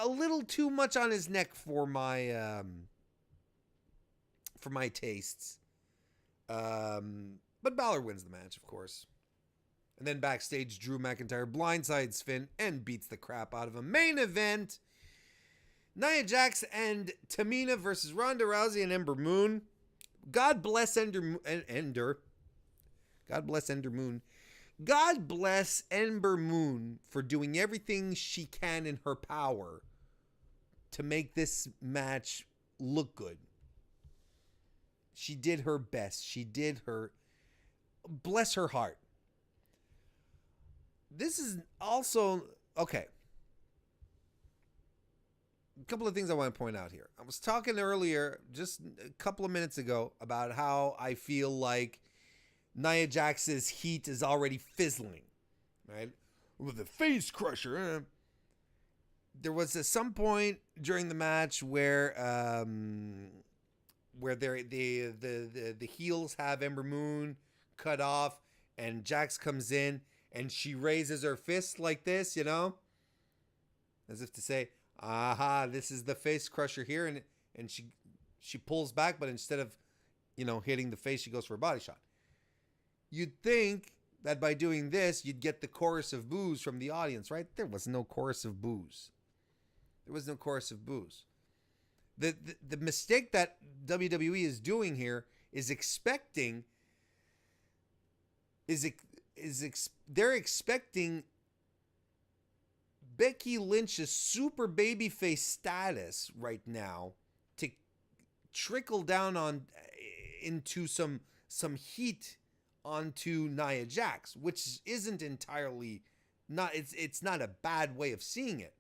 [SPEAKER 1] A little too much on his neck for my tastes. But Balor wins the match, of course. And then backstage, Drew McIntyre blindsides Finn and beats the crap out of him. Main event, Nia Jax and Tamina versus Ronda Rousey and Ember Moon. God bless Ender. God bless Ender Moon. God bless Ember Moon for doing everything she can in her power to make this match look good. She did her best. Bless her heart. This is also, okay. A couple of things I want to point out here. I was talking earlier, just a couple of minutes ago, about how I feel like Nia Jax's heat is already fizzling, right? With the face crusher. There was at some point during the match where the heels have Ember Moon cut off and Jax comes in and she raises her fist like this, you know, as if to say, aha, this is the face crusher here. And she pulls back, but instead of, you know, hitting the face, she goes for a body shot. You'd think that by doing this, you'd get the chorus of boos from the audience, right? There was no chorus of boos. The mistake that WWE is doing here is they're expecting Becky Lynch's super babyface status right now to trickle down into some heat onto Nia Jax, which isn't entirely it's not a bad way of seeing it.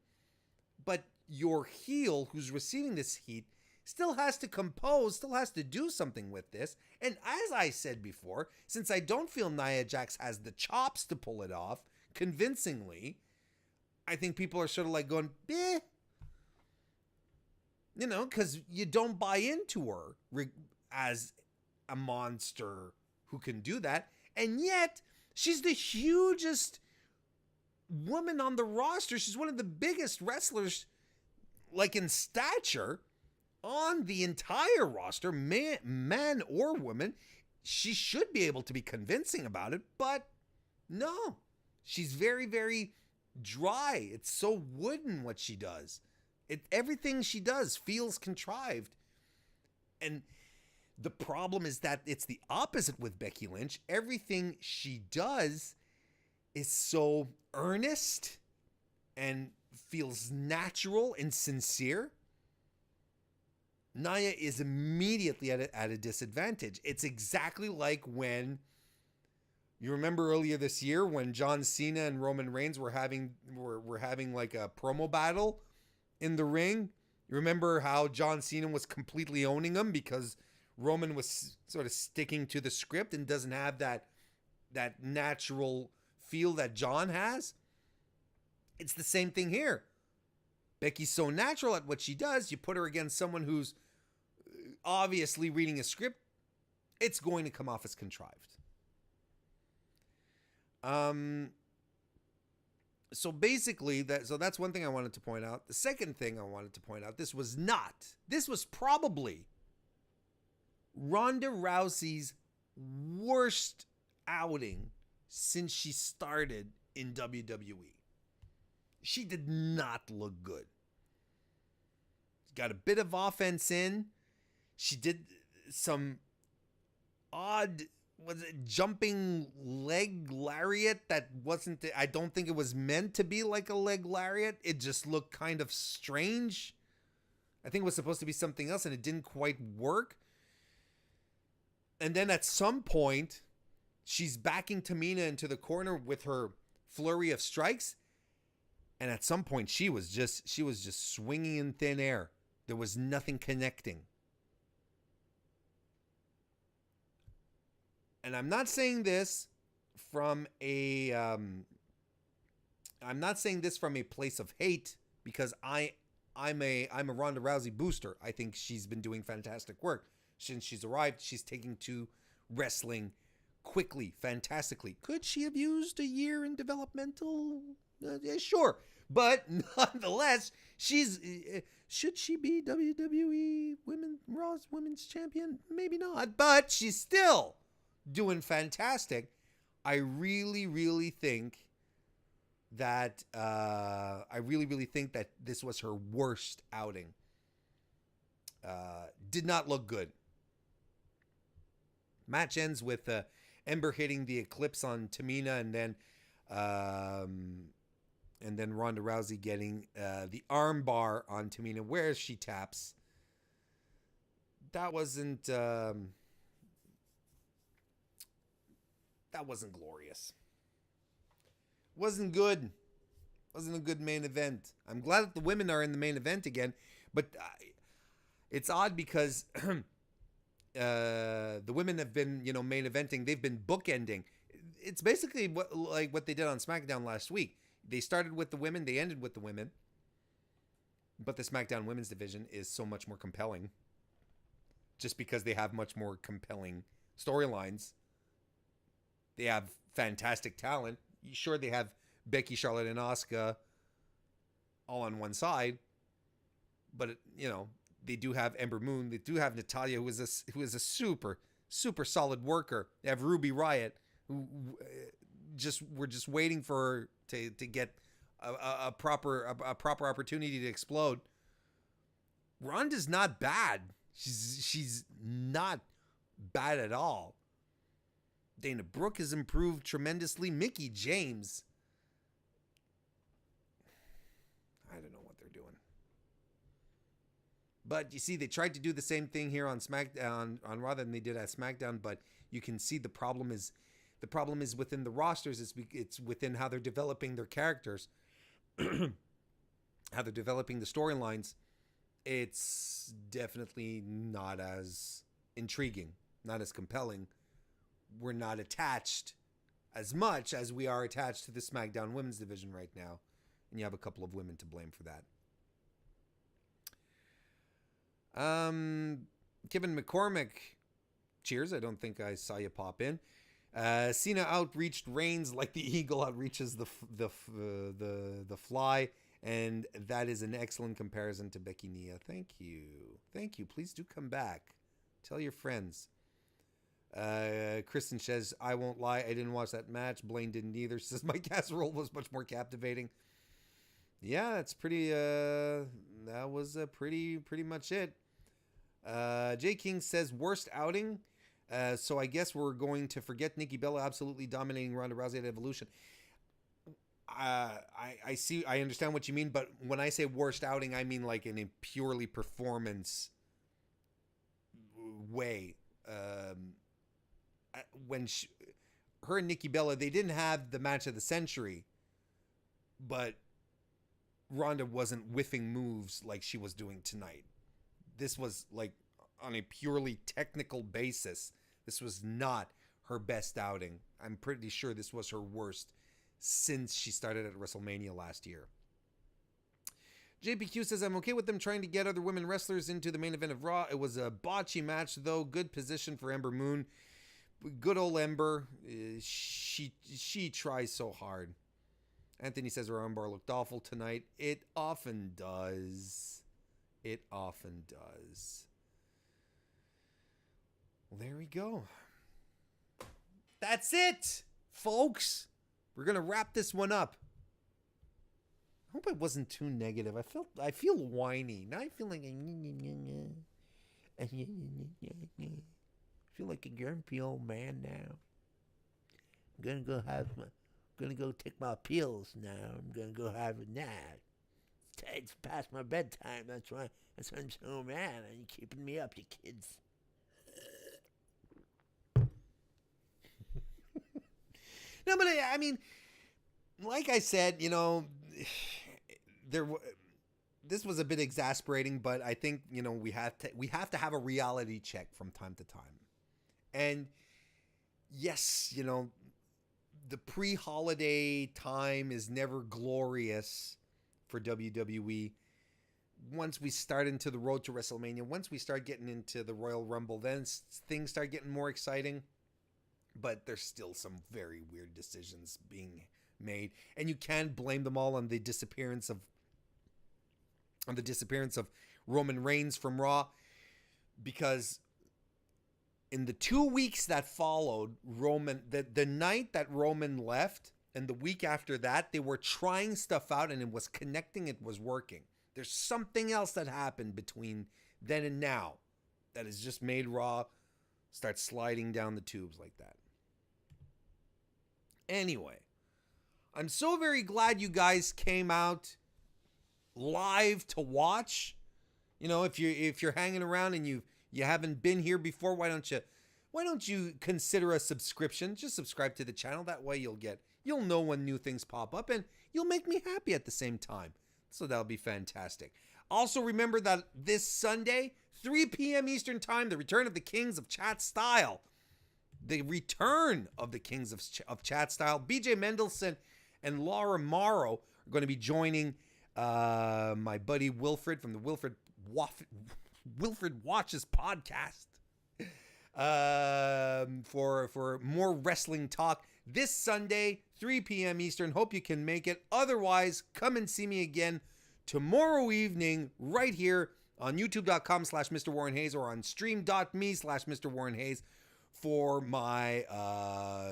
[SPEAKER 1] But your heel who's receiving this heat still has to compose, still has to do something with this. And as I said before, since I don't feel Nia Jax has the chops to pull it off convincingly, I think people are sort of like going, eh. You know, because you don't buy into her as a monster who can do that. And yet, she's the hugest woman on the roster. She's one of the biggest wrestlers, like in stature, on the entire roster, man or woman. She should be able to be convincing about it, but no. She's very, very dry. It's so wooden what she does. Everything she does feels contrived. And The problem is that it's the opposite with Becky Lynch. Everything she does is so earnest and feels natural and sincere. Nia is immediately at a disadvantage. It's exactly like when you remember earlier this year when John Cena and Roman Reigns were having like a promo battle in the ring. You remember how John Cena was completely owning him because Roman was sort of sticking to the script and doesn't have that natural feel that John has? It's the same thing here. Becky's so natural at what she does, you put her against someone who's obviously reading a script, it's going to come off as contrived. So basically, that's one thing I wanted to point out. The second thing I wanted to point out, this was probably Ronda Rousey's worst outing since she started in WWE. She did not look good. Got a bit of offense in. She did some odd, jumping leg lariat that wasn't, I don't think it was meant to be like a leg lariat. It just looked kind of strange. I think it was supposed to be something else and it didn't quite work. And then at some point, she's backing Tamina into the corner with her flurry of strikes. And at some point, she was just swinging in thin air. There was nothing connecting. And I'm not saying this from a place of hate, because I'm a Ronda Rousey booster. I think she's been doing fantastic work since she's arrived. She's taking to wrestling quickly, fantastically. Could she have used a year in developmental? Yeah, sure. But nonetheless, should she be WWE Raw's Women's Champion? Maybe not, but she's still doing fantastic. I really, really think that this was her worst outing. Did not look good. Match ends with Ember hitting the Eclipse on Tamina, and then Ronda Rousey getting the arm bar on Tamina, where she taps. That wasn't glorious. Wasn't good. Wasn't a good main event. I'm glad that the women are in the main event again, but it's odd because the women have been, main eventing. They've been bookending. It's basically what they did on SmackDown last week. They started with the women, they ended with the women. But the SmackDown women's division is so much more compelling. Just because they have much more compelling storylines. They have fantastic talent. Sure, they have Becky, Charlotte, and Asuka all on one side. But, they do have Ember Moon. They do have Natalya, who is a super, super solid worker. They have Ruby Riott, who we're just waiting for her to get a proper opportunity to explode. Ronda's not bad. She's not bad at all. Dana Brooke has improved tremendously. Mickie James, I don't know what they're doing. But you see, they tried to do the same thing here on SmackDown, on Raw, than they did at SmackDown. But you can see the problem is within the rosters. It's within how they're developing their characters, how they're developing the storylines. It's definitely not as intriguing, not as compelling. We're not attached as much as we are attached to the SmackDown women's division right now. And you have a couple of women to blame for that. Kevin McCormick, cheers. I don't think I saw you pop in. Cena outreached Reigns like the eagle outreaches the fly, and that is an excellent comparison to Becky Nia. Thank you. Please do come back. Tell your friends. Kristen says, I won't lie, I didn't watch that match. Blaine didn't either. She says, my casserole was much more captivating. Yeah, that's pretty. That was pretty much it. Jay King says worst outing. So I guess we're going to forget Nikki Bella absolutely dominating Ronda Rousey at Evolution. I see. I understand what you mean, but when I say worst outing, I mean like in a purely performance way. When her and Nikki Bella, they didn't have the match of the century, but Ronda wasn't whiffing moves like she was doing tonight. This was like on a purely technical basis. This was not her best outing. I'm pretty sure this was her worst since she started at WrestleMania last year. JPQ says, I'm okay with them trying to get other women wrestlers into the main event of Raw. It was a botchy match, though. Good position for Ember Moon. Good old Ember. She tries so hard. Anthony says her armbar looked awful tonight. It often does. It often does. Well, there we go. That's it, folks. We're going to wrap this one up. I hope it wasn't too negative. I feel whiny. Now I feel like I feel like a grumpy old man now. I'm gonna go take my pills now. I'm gonna go have a nap. It's past my bedtime. That's why I'm so mad. You're keeping me up, you kids. No, but I mean, like I said, you know, this was a bit exasperating, but I think, you know, we have to have a reality check from time to time. And yes, you know, the pre-holiday time is never glorious for WWE. Once we start into the road to WrestleMania, once we start getting into the Royal Rumble, then things start getting more exciting. But there's still some very weird decisions being made, and you can't blame them all on the disappearance of Roman Reigns from Raw, because in the 2 weeks that followed the night that Roman left and the week after that, they were trying stuff out and it was connecting, it was working. There's something else that happened between then and now that has just made Raw start sliding down the tubes like that. Anyway, I'm so very glad you guys came out live to watch. You know, if you're hanging around and you haven't been here before, why don't you consider a subscription? Just subscribe to the channel. That way you'll know when new things pop up, and you'll make me happy at the same time. So that'll be fantastic. Also remember that this Sunday, 3 p.m. Eastern Time, the return of the Kings of Chat Style. The return of the Kings of Chat Style. BJ Mendelson and Laura Morrow are going to be joining my buddy Wilfred from the Wilfred Watches podcast for more wrestling talk this Sunday, 3 p.m. Eastern. Hope you can make it. Otherwise, come and see me again tomorrow evening right here on youtube.com/Mr. Warren Hayes or on stream.me/Mr. Warren Hayes for my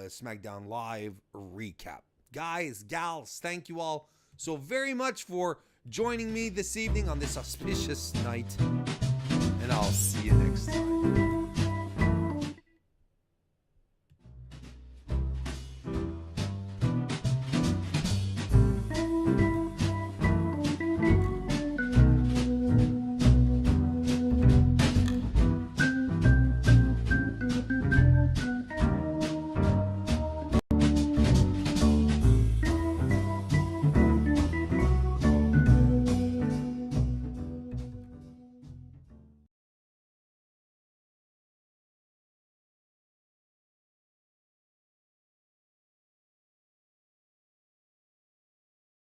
[SPEAKER 1] SmackDown Live recap. Guys, gals, thank you all so very much for joining me this evening on this auspicious night.